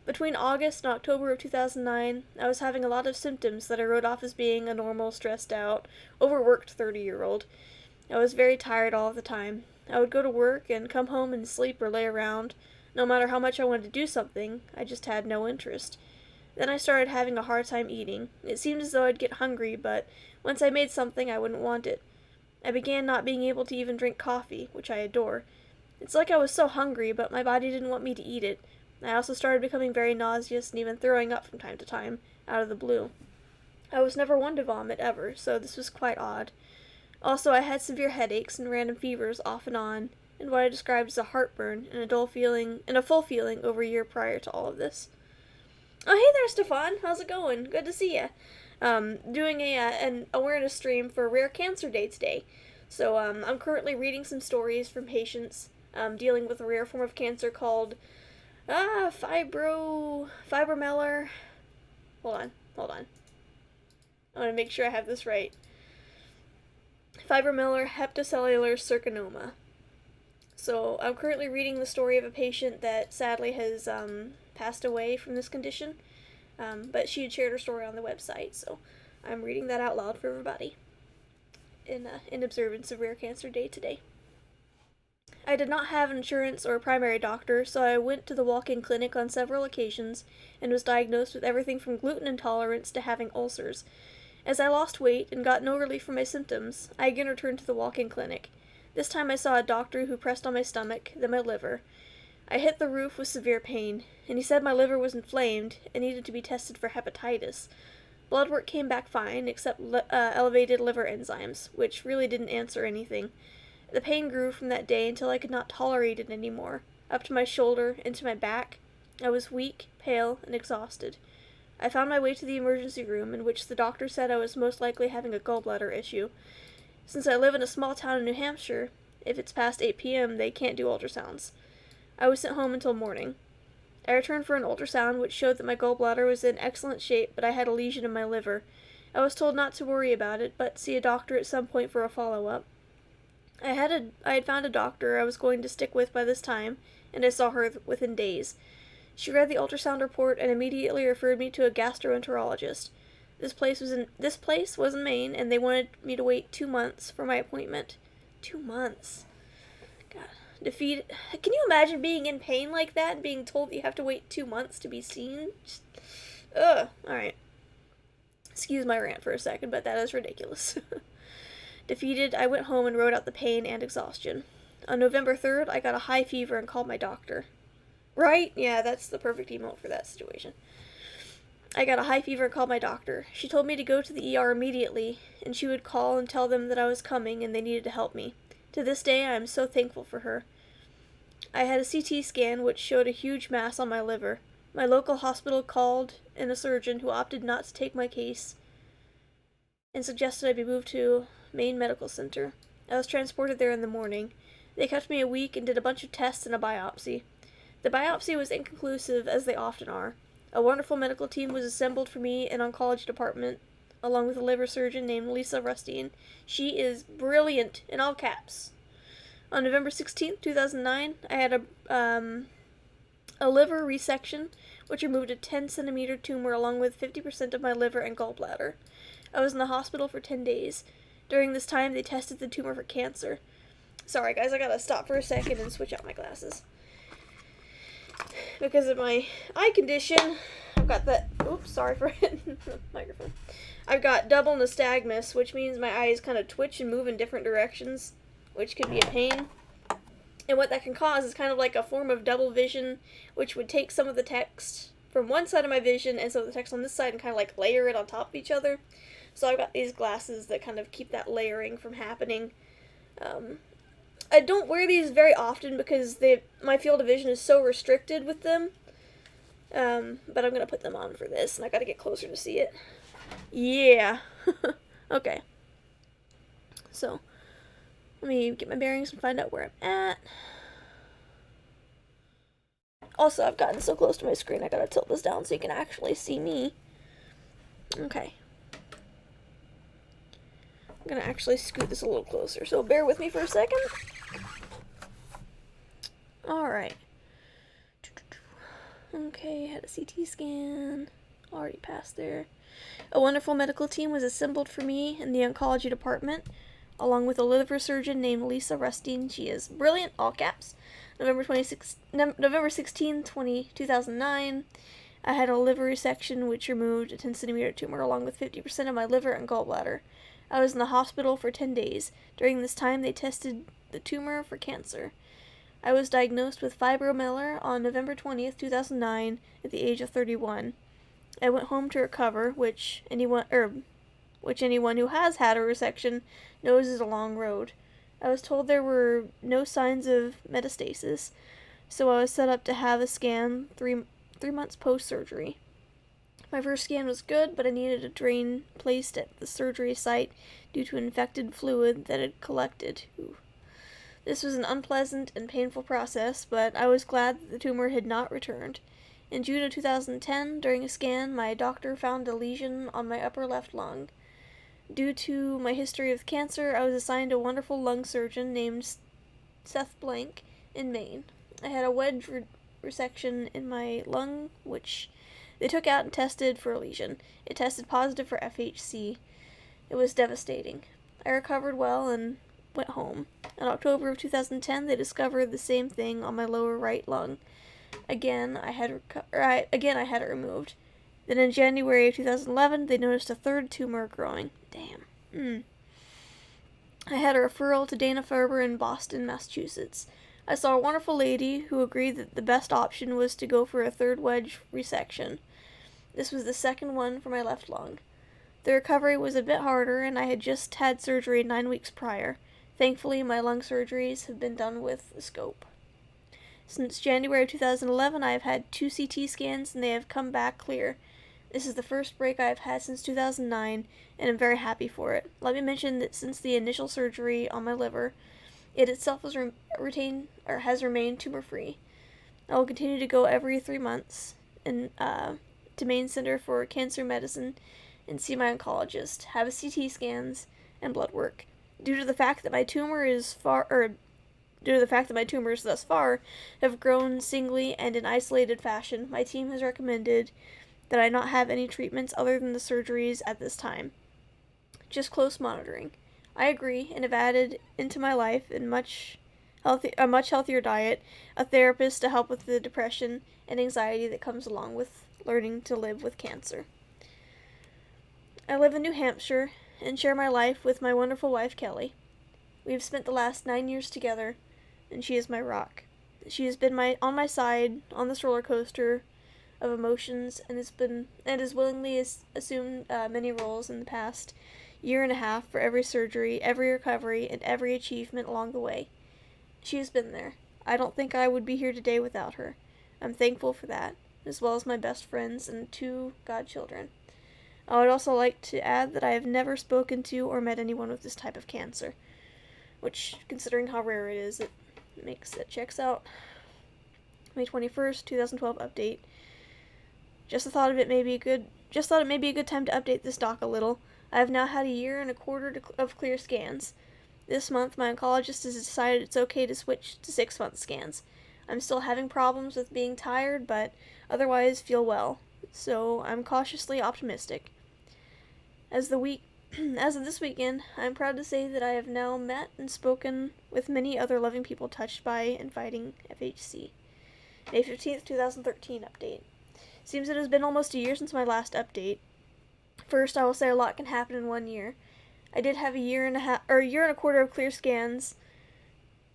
Between August and October of 2009, I was having a lot of symptoms that I wrote off as being a normal, stressed out, overworked 30-year-old. I was very tired all of the time. I would go to work and come home and sleep or lay around. No matter how much I wanted to do something, I just had no interest. Then I started having a hard time eating. It seemed as though I'd get hungry, but once I made something, I wouldn't want it. I began not being able to even drink coffee, which I adore. It's like I was so hungry, but my body didn't want me to eat it. I also started becoming very nauseous and even throwing up from time to time, out of the blue. I was never one to vomit ever, so this was quite odd. Also, I had severe headaches and random fevers off and on, and what I described as a heartburn and a dull feeling and a full feeling over a year prior to all of this. Oh, hey there, Stefan. How's it going? Good to see you. Doing an awareness stream for Rare Cancer Day today. So I'm currently reading some stories from patients dealing with a rare form of cancer called Fibromellar. Hold on. I want to make sure I have this right. Fibrolamellar Hepatocellular Carcinoma. So I'm currently reading the story of a patient that sadly has passed away from this condition, but she had shared her story on the website, so I'm reading that out loud for everybody in observance of Rare Cancer Day today. I did not have insurance or a primary doctor, so I went to the walk-in clinic on several occasions and was diagnosed with everything from gluten intolerance to having ulcers. As I lost weight and got no relief from my symptoms, I again returned to the walk-in clinic. This time I saw a doctor who pressed on my stomach, then my liver. I hit the roof with severe pain, and he said my liver was inflamed and needed to be tested for hepatitis. Blood work came back fine, except elevated liver enzymes, which really didn't answer anything. The pain grew from that day until I could not tolerate it anymore. Up to my shoulder, into my back. I was weak, pale, and exhausted. I found my way to the emergency room, in which the doctor said I was most likely having a gallbladder issue. Since I live in a small town in New Hampshire, if it's past 8 p.m., they can't do ultrasounds. I was sent home until morning. I returned for an ultrasound, which showed that my gallbladder was in excellent shape, but I had a lesion in my liver. I was told not to worry about it, but see a doctor at some point for a follow-up. I had found a doctor I was going to stick with by this time, and I saw her within days. She read the ultrasound report and immediately referred me to a gastroenterologist. This place was in Maine, and they wanted me to wait 2 months for my appointment. 2 months. God. Defeated. Can you imagine being in pain like that and being told that you have to wait 2 months to be seen? Just, ugh. Alright. Excuse my rant for a second, but that is ridiculous. Defeated, I went home and wrote out the pain and exhaustion. On November 3rd, I got a high fever and called my doctor. Right? Yeah, that's the perfect emote for that situation. I got a high fever and called my doctor. She told me to go to the ER immediately, and she would call and tell them that I was coming and they needed to help me. To this day, I am so thankful for her. I had a CT scan which showed a huge mass on my liver. My local hospital called in a surgeon who opted not to take my case and suggested I be moved to Maine Medical Center. I was transported there in the morning. They kept me a week and did a bunch of tests and a biopsy. The biopsy was inconclusive, as they often are. A wonderful medical team was assembled for me in oncology department, along with a liver surgeon named Lisa Rustine. She is brilliant, in all caps. On November 16th, 2009, I had a liver resection, which removed a 10-centimeter tumor along with 50% of my liver and gallbladder. I was in the hospital for 10 days. During this time, they tested the tumor for cancer. Sorry, guys, I gotta stop for a second and switch out my glasses. Because of my eye condition, I've got that. Oops, sorry for hitting the microphone. I've got double nystagmus, which means my eyes kind of twitch and move in different directions, which could be a pain. And what that can cause is kind of like a form of double vision, which would take some of the text from one side of my vision and some of the text on this side and kind of like layer it on top of each other. So I've got these glasses that kind of keep that layering from happening. I don't wear these very often because my field of vision is so restricted with them. But I'm going to put them on for this, and I got to get closer to see it. Yeah. Okay. So, let me get my bearings and find out where I'm at. Also, I've gotten so close to my screen, I got to tilt this down so you can actually see me. Okay. I'm going to actually scoot this a little closer, so bear with me for a second. Alright. Okay, had a CT scan. Already passed there. A wonderful medical team was assembled for me in the oncology department, along with a liver surgeon named Lisa Rustine. She is brilliant, all caps. November 16, 2009. I had a liver resection which removed a 10-centimeter tumor along with 50% of my liver and gallbladder. I was in the hospital for 10 days. During this time, they tested the tumor for cancer. I was diagnosed with fibromellar on November 20th, 2009, at the age of 31. I went home to recover, which anyone who has had a resection knows is a long road. I was told there were no signs of metastasis, so I was set up to have a scan three months post-surgery. My first scan was good, but I needed a drain placed at the surgery site due to infected fluid that had collected. This was an unpleasant and painful process, but I was glad that the tumor had not returned. In June of 2010, during a scan, my doctor found a lesion on my upper left lung. Due to my history of cancer, I was assigned a wonderful lung surgeon named Seth Blank in Maine. I had a wedge resection in my lung, which they took out and tested for a lesion. It tested positive for FHC. It was devastating. I recovered well and went home. In October of 2010, they discovered the same thing on my lower right lung. Again, I had it removed. Then in January of 2011, they noticed a third tumor growing. Damn. I had a referral to Dana-Farber in Boston, Massachusetts. I saw a wonderful lady who agreed that the best option was to go for a third wedge resection. This was the second one for my left lung. The recovery was a bit harder, and I had just had surgery 9 weeks prior. Thankfully, my lung surgeries have been done with a scope. Since January 2011, I have had 2 CT scans, and they have come back clear. This is the first break I have had since 2009, and I'm very happy for it. Let me mention that since the initial surgery on my liver, it itself has remained tumor-free. I will continue to go every 3 months to Maine Center for Cancer Medicine and see my oncologist, have a CT scans and blood work. Due to the fact that my tumors thus far have grown singly and in isolated fashion, my team has recommended that I not have any treatments other than the surgeries at this time. Just close monitoring. I agree and have added into my life a much healthier diet, a therapist to help with the depression and anxiety that comes along with learning to live with cancer. I live in New Hampshire and share my life with my wonderful wife, Kelly. We have spent the last 9 years together, and she is my rock. She has been on my side on this roller coaster of emotions and has willingly assumed many roles in the past year and a half for every surgery, every recovery, and every achievement along the way. She has been there. I don't think I would be here today without her. I'm thankful for that, as well as my best friends and 2 godchildren. I would also like to add that I have never spoken to or met anyone with this type of cancer, which, considering how rare it is, it checks out. May 21st, 2012 update. Just thought it may be a good time to update this doc a little. I have now had a year and a quarter of clear scans. This month, my oncologist has decided it's okay to switch to 6-month scans. I'm still having problems with being tired, but otherwise feel well, so I'm cautiously optimistic. As of this weekend, I'm proud to say that I have now met and spoken with many other loving people touched by and fighting FHC. May 15th, 2013 update. Seems it has been almost a year since my last update. First, I will say a lot can happen in 1 year. I did have a year and a quarter of clear scans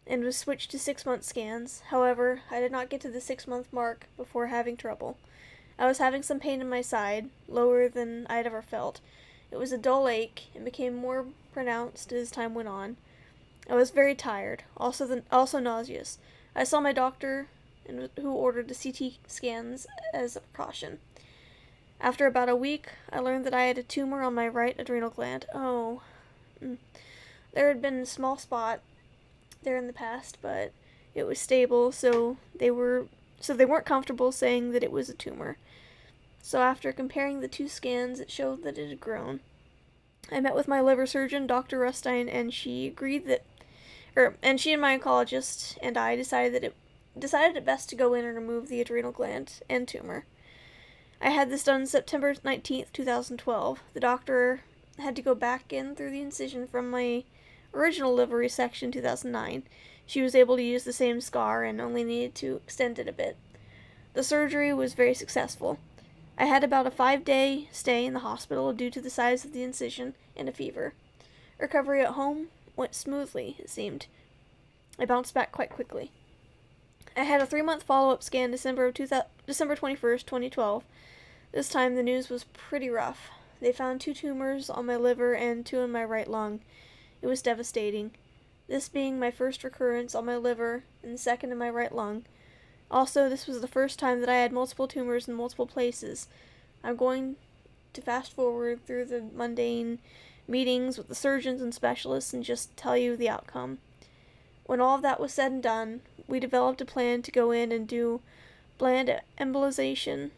and was switched to 6-month scans. However, I did not get to the 6-month mark before having trouble. I was having some pain in my side, lower than I had ever felt. It was a dull ache and became more pronounced as time went on. I was very tired, also nauseous. I saw my doctor, who ordered the CT scans as a precaution. After about a week, I learned that I had a tumor on my right adrenal gland. There had been a small spot there in the past, but it was stable, so they weren't comfortable saying that it was a tumor. So after comparing the 2 scans, it showed that it had grown. I met with my liver surgeon, Dr. Rustine, and she and my oncologist and I decided it best to go in and remove the adrenal gland and tumor. I had this done September 19th, 2012. The doctor had to go back in through the incision from my original liver resection in 2009. She was able to use the same scar and only needed to extend it a bit. The surgery was very successful. I had about a 5-day stay in the hospital due to the size of the incision and a fever. Recovery at home went smoothly, it seemed. I bounced back quite quickly. I had a 3-month follow-up scan December 21st, 2012. This time the news was pretty rough. They found 2 tumors on my liver and 2 in my right lung. It was devastating. This being my first recurrence on my liver and the second in my right lung. Also, this was the first time that I had multiple tumors in multiple places. I'm going to fast forward through the mundane meetings with the surgeons and specialists and just tell you the outcome. When all of that was said and done, we developed a plan to go in and do bland embolization.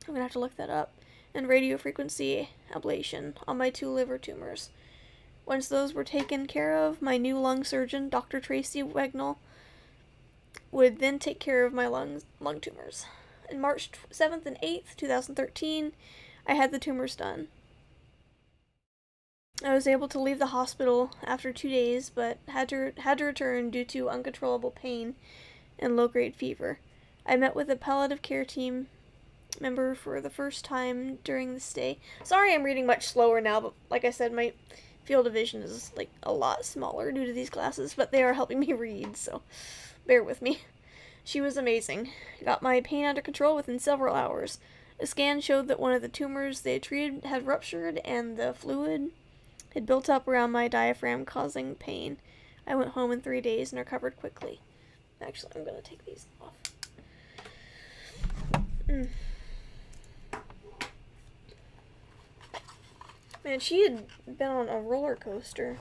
I'm going to have to look that up. And radiofrequency ablation on my 2 liver tumors. Once those were taken care of, my new lung surgeon, Dr. Tracy Wegnall, would then take care of my lung tumors. On March 7th and 8th, 2013, I had the tumors done. I was able to leave the hospital after 2 days, but had to return due to uncontrollable pain and low-grade fever. I met with a palliative care team member for the first time during the stay. Sorry I'm reading much slower now, but like I said, my field of vision is like a lot smaller due to these glasses, but they are helping me read, so bear with me. She was amazing. Got my pain under control within several hours. A scan showed that one of the tumors they had treated had ruptured and the fluid had built up around my diaphragm, causing pain. I went home in 3 days and recovered quickly. Actually, I'm going to take these off. Man, she had been on a roller coaster.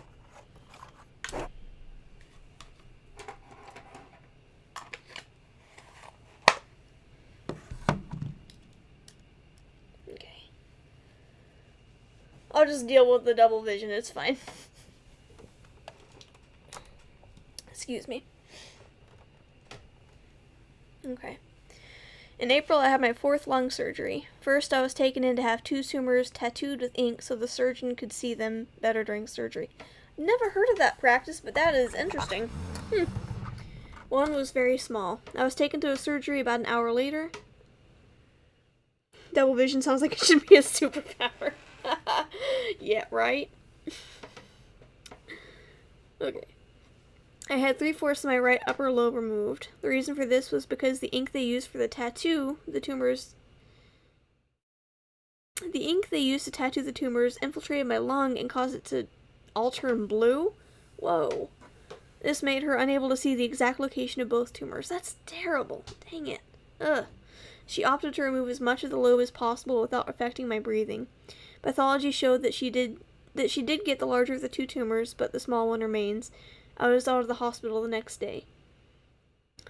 Okay. I'll just deal with the double vision, it's fine. Excuse me. Okay. In April, I had my 4th lung surgery. First, I was taken in to have 2 tumors tattooed with ink so the surgeon could see them better during surgery. Never heard of that practice, but that is interesting. One was very small. I was taken to a surgery about an hour later. Double vision sounds like it should be a superpower. Yeah, right? Okay. I had 3/4 of my right upper lobe removed. The reason for this was because the ink they used for the tattoo, the ink they used to tattoo the tumors infiltrated my lung and caused it to all turn blue. Whoa. This made her unable to see the exact location of both tumors. That's terrible. Dang it. Ugh. She opted to remove as much of the lobe as possible without affecting my breathing. Pathology showed that she did get the larger of the 2 tumors, but the small one remains. I was out of the hospital the next day.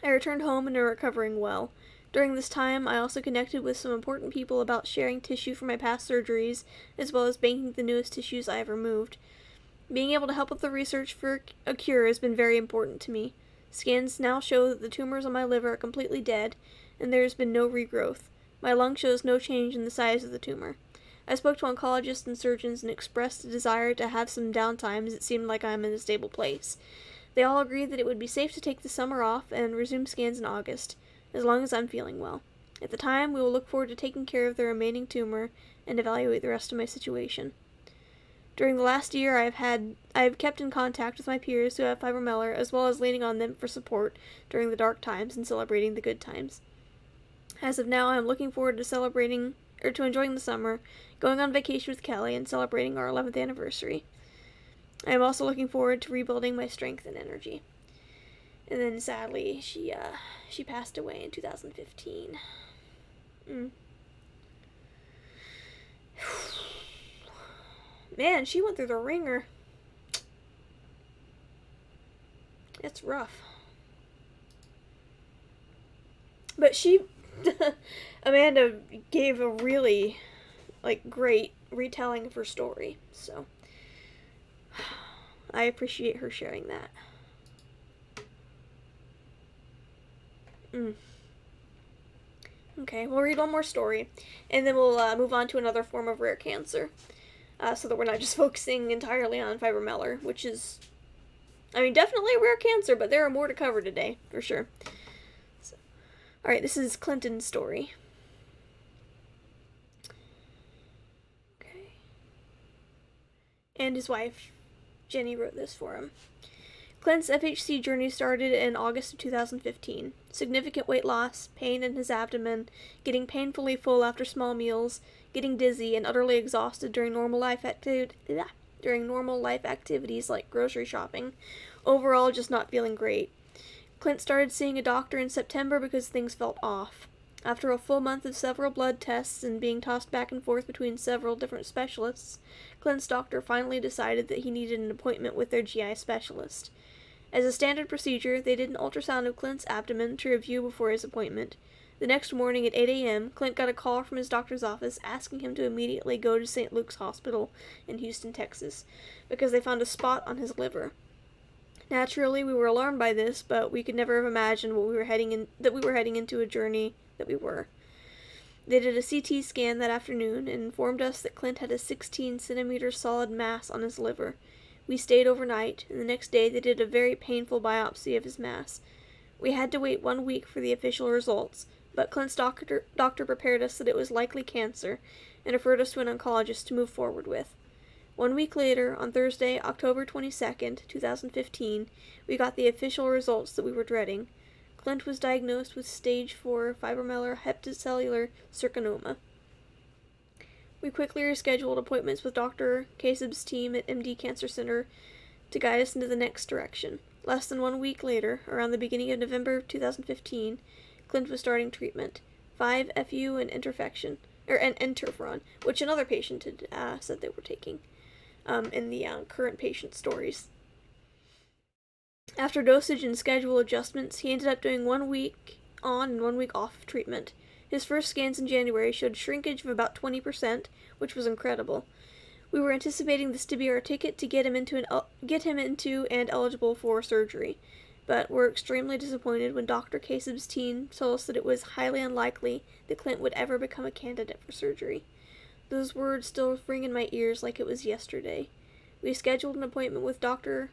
I returned home and am recovering well. During this time, I also connected with some important people about sharing tissue from my past surgeries, as well as banking the newest tissues I have removed. Being able to help with the research for a cure has been very important to me. Scans now show that the tumors on my liver are completely dead, and there has been no regrowth. My lung shows no change in the size of the tumor. I spoke to oncologists and surgeons and expressed a desire to have some downtime as it seemed like I am in a stable place. They all agreed that it would be safe to take the summer off and resume scans in August, as long as I'm feeling well. At the time, we will look forward to taking care of the remaining tumor and evaluate the rest of my situation. During the last year, I have kept in contact with my peers who have fibromellar, as well as leaning on them for support during the dark times and celebrating the good times. As of now, I am looking forward to enjoying the summer, going on vacation with Kelly, and celebrating our 11th anniversary. I am also looking forward to rebuilding my strength and energy. And then, sadly, she passed away in 2015. Man, she went through the ringer. It's rough. But Amanda gave a really, great retelling of her story, so I appreciate her sharing that. Okay, we'll read one more story, and then we'll move on to another form of rare cancer, so that we're not just focusing entirely on fibromellar, which is, definitely a rare cancer, but there are more to cover today, for sure. So, alright, this is Clinton's story. Okay. And his wife, Jenny, wrote this for him. Clint's FHC journey started in August of 2015. significant weight loss, pain in his abdomen, getting painfully full after small meals, getting dizzy, and utterly exhausted during normal life activities like grocery shopping. Overall, just not feeling great. Clint started seeing a doctor in September because things felt off. After a full month of several blood tests and being tossed back and forth between several different specialists, Clint's doctor finally decided that he needed an appointment with their GI specialist. As a standard procedure, they did an ultrasound of Clint's abdomen to review before his appointment. The next morning at 8 a.m., Clint got a call from his doctor's office asking him to immediately go to St. Luke's Hospital in Houston, Texas, because they found a spot on his liver. Naturally, we were alarmed by this, but we could never have imagined that we were heading into a journey that we were. They did a CT scan that afternoon and informed us that Clint had a 16-centimeter solid mass on his liver. We stayed overnight, and the next day they did a very painful biopsy of his mass. We had to wait 1 week for the official results, but Clint's doctor prepared us that it was likely cancer and referred us to an oncologist to move forward with. 1 week later, on Thursday, October 22nd, 2015, we got the official results that we were dreading. Clint was diagnosed with stage 4 Fibrolamellar Hepatocellular Carcinoma. We quickly rescheduled appointments with Dr. Kaseb's team at MD Cancer Center to guide us into the next direction. Less than 1 week later, around the beginning of November 2015, Clint was starting treatment, 5-FU and interferon, which another patient had said they were taking in the current patient stories. After dosage and schedule adjustments, he ended up doing 1 week on and 1 week off of treatment. His first scans in January showed shrinkage of about 20%, which was incredible. We were anticipating this to be our ticket to get him into and eligible for surgery, but were extremely disappointed when Dr. Kaseb's team told us that it was highly unlikely that Clint would ever become a candidate for surgery. Those words still ring in my ears like it was yesterday. We scheduled an appointment with Dr.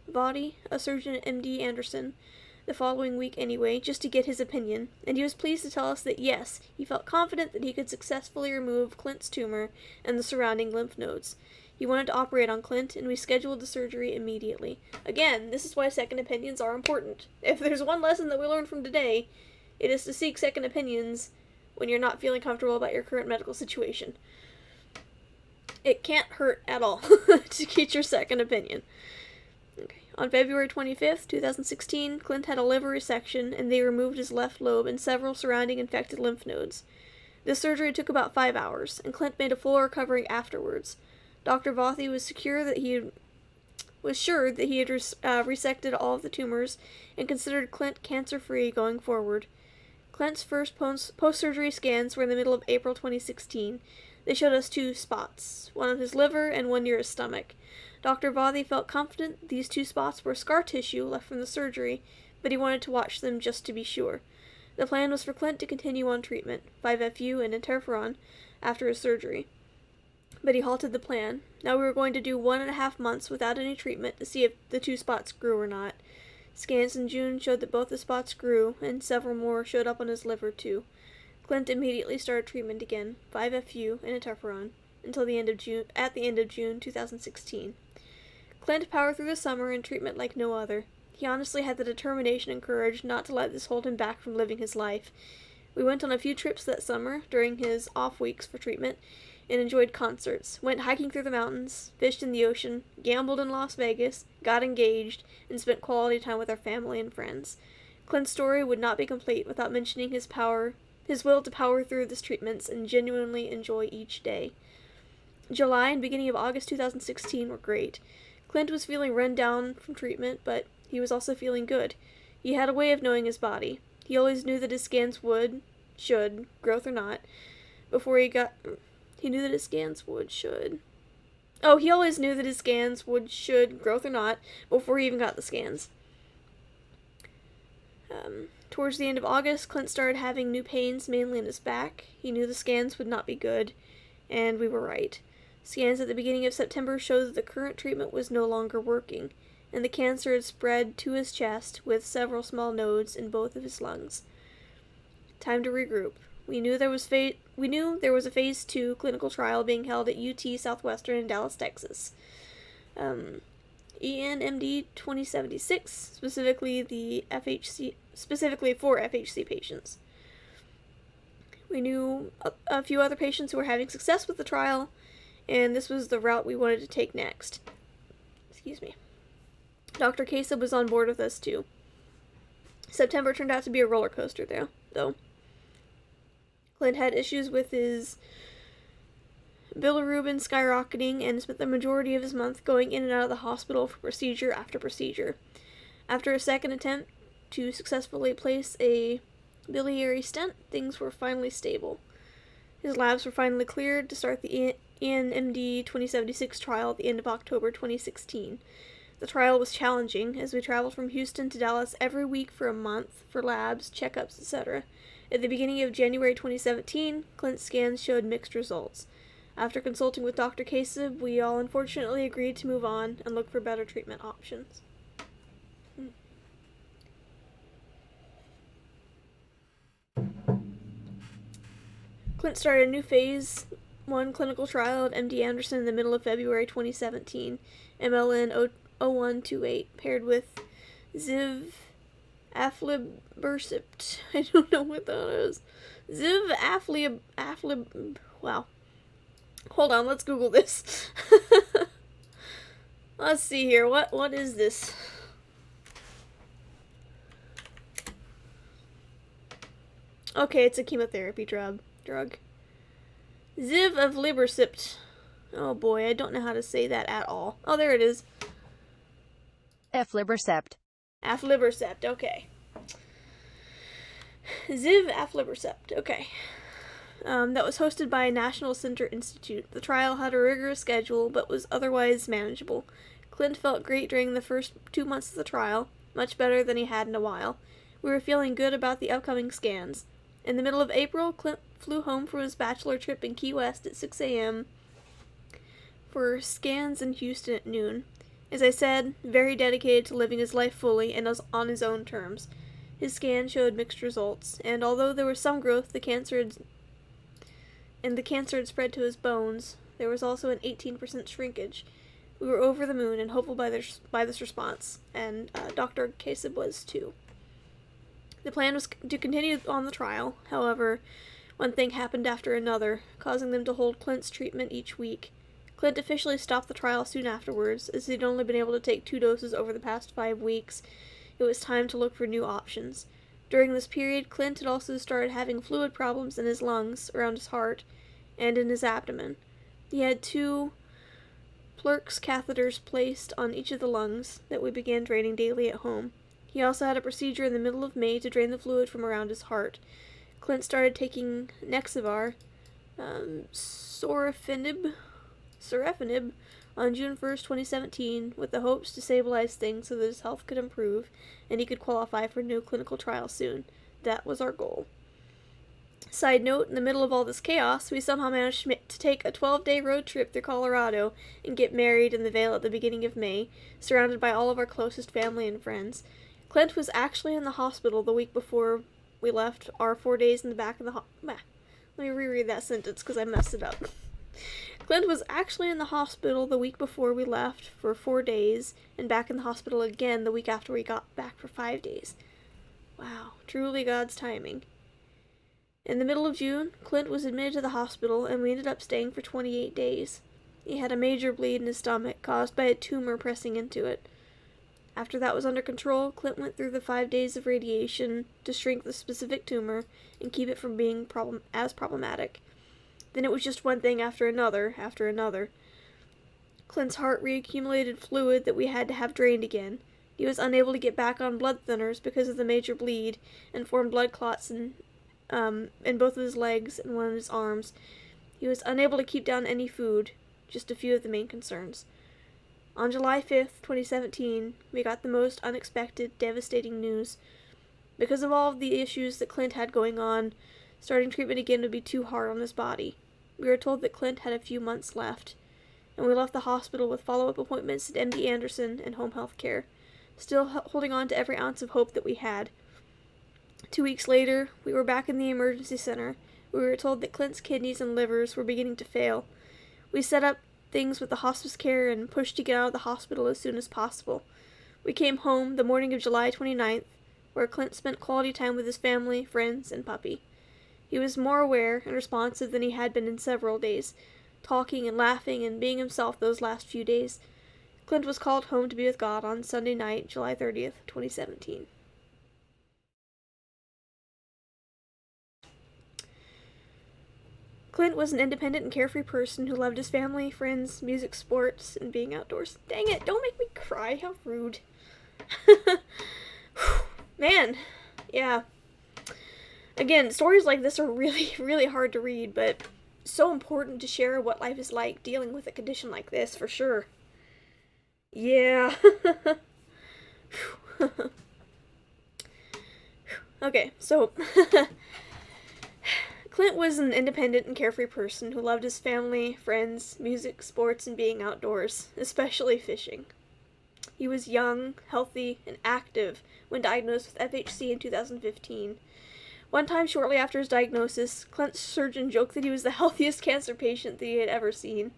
Vadi, a surgeon at MD Anderson, the following week anyway, just to get his opinion, and he was pleased to tell us that yes, he felt confident that he could successfully remove Clint's tumor and the surrounding lymph nodes. He wanted to operate on Clint, and we scheduled the surgery immediately. Again, this is why second opinions are important. If there's one lesson that we learned from today, it is to seek second opinions when you're not feeling comfortable about your current medical situation. It can't hurt at all to get your second opinion. Okay. On February 25th, 2016, Clint had a liver resection, and they removed his left lobe and several surrounding infected lymph nodes. This surgery took about 5 hours, and Clint made a full recovery afterwards. Dr. Vothy was sure that he had resected all of the tumors and considered Clint cancer-free going forward. Clint's first post-surgery scans were in the middle of April 2016. They showed us 2 spots, one on his liver and one near his stomach. Dr. Vothy felt confident these 2 spots were scar tissue left from the surgery, but he wanted to watch them just to be sure. The plan was for Clint to continue on treatment, 5-FU and interferon, after his surgery. But he halted the plan. Now we were going to do 1.5 months without any treatment to see if the 2 spots grew or not. Scans in June showed that both the spots grew, and several more showed up on his liver too. Clint immediately started treatment again, 5-FU and interferon, until the end of June 2016. Clint powered through the summer in treatment like no other. He honestly had the determination and courage not to let this hold him back from living his life. We went on a few trips that summer during his off weeks for treatment and enjoyed concerts, went hiking through the mountains, fished in the ocean, gambled in Las Vegas, got engaged, and spent quality time with our family and friends. Clint's story would not be complete without mentioning his will to power through his treatments and genuinely enjoy each day. July and beginning of August 2016 were great. Clint was feeling run down from treatment, but he was also feeling good. He had a way of knowing his body. He always knew that his scans should, growth or not, he always knew that his scans should, growth or not, before he even got the scans. Towards the end of August, Clint started having new pains, mainly in his back. He knew the scans would not be good, and we were right. Scans at the beginning of September showed that the current treatment was no longer working, and the cancer had spread to his chest with several small nodes in both of his lungs. Time to regroup. We knew there was a phase 2 clinical trial being held at UT Southwestern in Dallas, Texas. ENMD 2076, specifically for FHC patients. We knew a few other patients who were having success with the trial, and this was the route we wanted to take next. Excuse me. Dr. Kasib was on board with us too. September turned out to be a roller coaster though. Clint had issues with his bilirubin skyrocketing and spent the majority of his month going in and out of the hospital for procedure after procedure. After a second attempt to successfully place a biliary stent, things were finally stable. His labs were finally cleared to start the ENMD 2076 trial at the end of October 2016. The trial was challenging, as we traveled from Houston to Dallas every week for a month for labs, checkups, etc. At the beginning of January 2017, Clint's scans showed mixed results. After consulting with Dr. Kasib, we all unfortunately agreed to move on and look for better treatment options. Clint started a new phase 1 clinical trial at MD Anderson in the middle of February 2017, MLN 0128, paired with Ziv aflibercept. I don't know what that is. Ziv wow. Hold on, let's Google this. Let's see here. What is this? Okay, it's a chemotherapy drug. Ziv aflibercept. Oh boy, I don't know how to say that at all. Oh, there it is. Aflibercept. Aflibercept, okay. Ziv aflibercept, okay. That was hosted by National Center Institute. The trial had a rigorous schedule, but was otherwise manageable. Clint felt great during the first 2 months of the trial, much better than he had in a while. We were feeling good about the upcoming scans. In the middle of April, Clint flew home from his bachelor trip in Key West at 6 a.m. for scans in Houston at noon. As I said, very dedicated to living his life fully and on his own terms. His scan showed mixed results, and although there was some growth, the cancer had spread to his bones, there was also an 18% shrinkage. We were over the moon and hopeful by this response, and Dr. Kasib was too. The plan was to continue on the trial. However, one thing happened after another, causing them to hold Clint's treatment each week. Clint officially stopped the trial soon afterwards, as he'd only been able to take 2 doses over the past 5 weeks. It was time to look for new options. During this period, Clint had also started having fluid problems in his lungs, around his heart, and in his abdomen. He had 2 Plurks catheters placed on each of the lungs that we began draining daily at home. He also had a procedure in the middle of May to drain the fluid from around his heart. Clint started taking Nexivar, sorafenib, on June 1st, 2017, with the hopes to stabilize things so that his health could improve and he could qualify for a new clinical trial soon. That was our goal. Side note, in the middle of all this chaos, we somehow managed to take a 12-day road trip through Colorado and get married in the Vale at the beginning of May, surrounded by all of our closest family and friends. Clint was actually in the hospital the week before we left our 4 days in the back of the Let me reread that sentence because I messed it up. Clint was actually in the hospital the week before we left for 4 days, and back in the hospital again the week after we got back for 5 days. Wow, truly God's timing. In the middle of June, Clint was admitted to the hospital, and we ended up staying for 28 days. He had a major bleed in his stomach caused by a tumor pressing into it. After that was under control, Clint went through the 5 days of radiation to shrink the specific tumor and keep it from being as problematic. Then it was just one thing after another. Clint's heart reaccumulated fluid that we had to have drained again. He was unable to get back on blood thinners because of the major bleed and formed blood clots in both of his legs and one of his arms. He was unable to keep down any food, just a few of the main concerns. On July 5th, 2017, we got the most unexpected, devastating news. Because of all of the issues that Clint had going on, starting treatment again would be too hard on his body. We were told that Clint had a few months left, and we left the hospital with follow-up appointments at MD Anderson and home health care, still holding on to every ounce of hope that we had. 2 weeks later, we were back in the emergency center. We were told that Clint's kidneys and livers were beginning to fail. We set up things with the hospice care and pushed to get out of the hospital as soon as possible. We came home the morning of July 29th, where Clint spent quality time with his family, friends, and puppy. He was more aware and responsive than he had been in several days, talking and laughing and being himself those last few days. Clint was called home to be with God on Sunday night, July 30th, 2017. Clint was an independent and carefree person who loved his family, friends, music, sports, and being outdoors. Dang it, don't make me cry, how rude. Man, yeah. Again, stories like this are really, really hard to read, but so important to share what life is like dealing with a condition like this, for sure. Yeah. Okay, so Clint was an independent and carefree person who loved his family, friends, music, sports, and being outdoors, especially fishing. He was young, healthy, and active when diagnosed with FHC in 2015. One time shortly after his diagnosis, Clint's surgeon joked that he was the healthiest cancer patient that he had ever seen.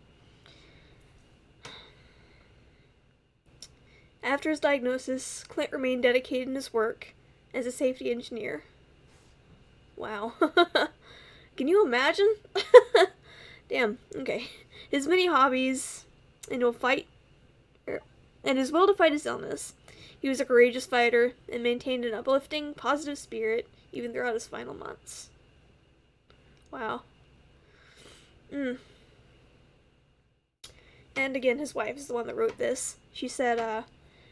After his diagnosis, Clint remained dedicated in his work as a safety engineer. Wow. Can you imagine? Damn, okay. His many hobbies and his will to fight his illness. He was a courageous fighter and maintained an uplifting, positive spirit even throughout his final months. Wow. And again, his wife is the one that wrote this. She said,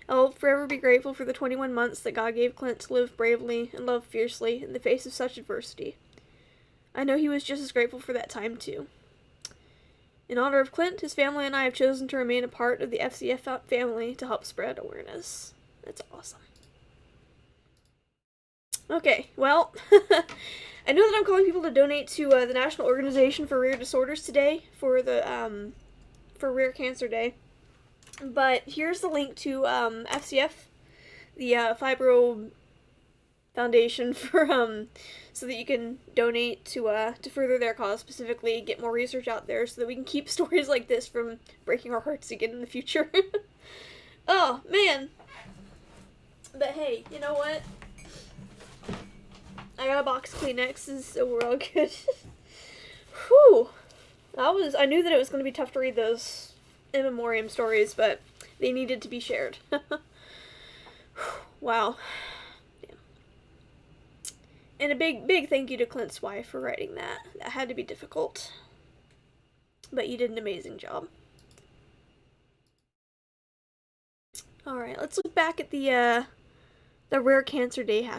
I'll forever be grateful for the 21 months that God gave Clint to live bravely and love fiercely in the face of such adversity. I know he was just as grateful for that time, too. In honor of Clint, his family and I have chosen to remain a part of the FCF family to help spread awareness. That's awesome. Okay, well, I know that I'm calling people to donate to the National Organization for Rare Disorders today for the for Rare Cancer Day. But here's the link to FCF, the Fibro Foundation, for so that you can donate to further their cause, specifically get more research out there so that we can keep stories like this from breaking our hearts again in the future. Oh, man. But hey, you know what? I got a box of Kleenexes, so we're all good. Whew. I knew that it was going to be tough to read those in memoriam stories, but they needed to be shared. Wow. Damn. And a big thank you to Clint's wife for writing that. That had to be difficult. But you did an amazing job. Alright, let's look back at the Rare Cancer Day hashtag.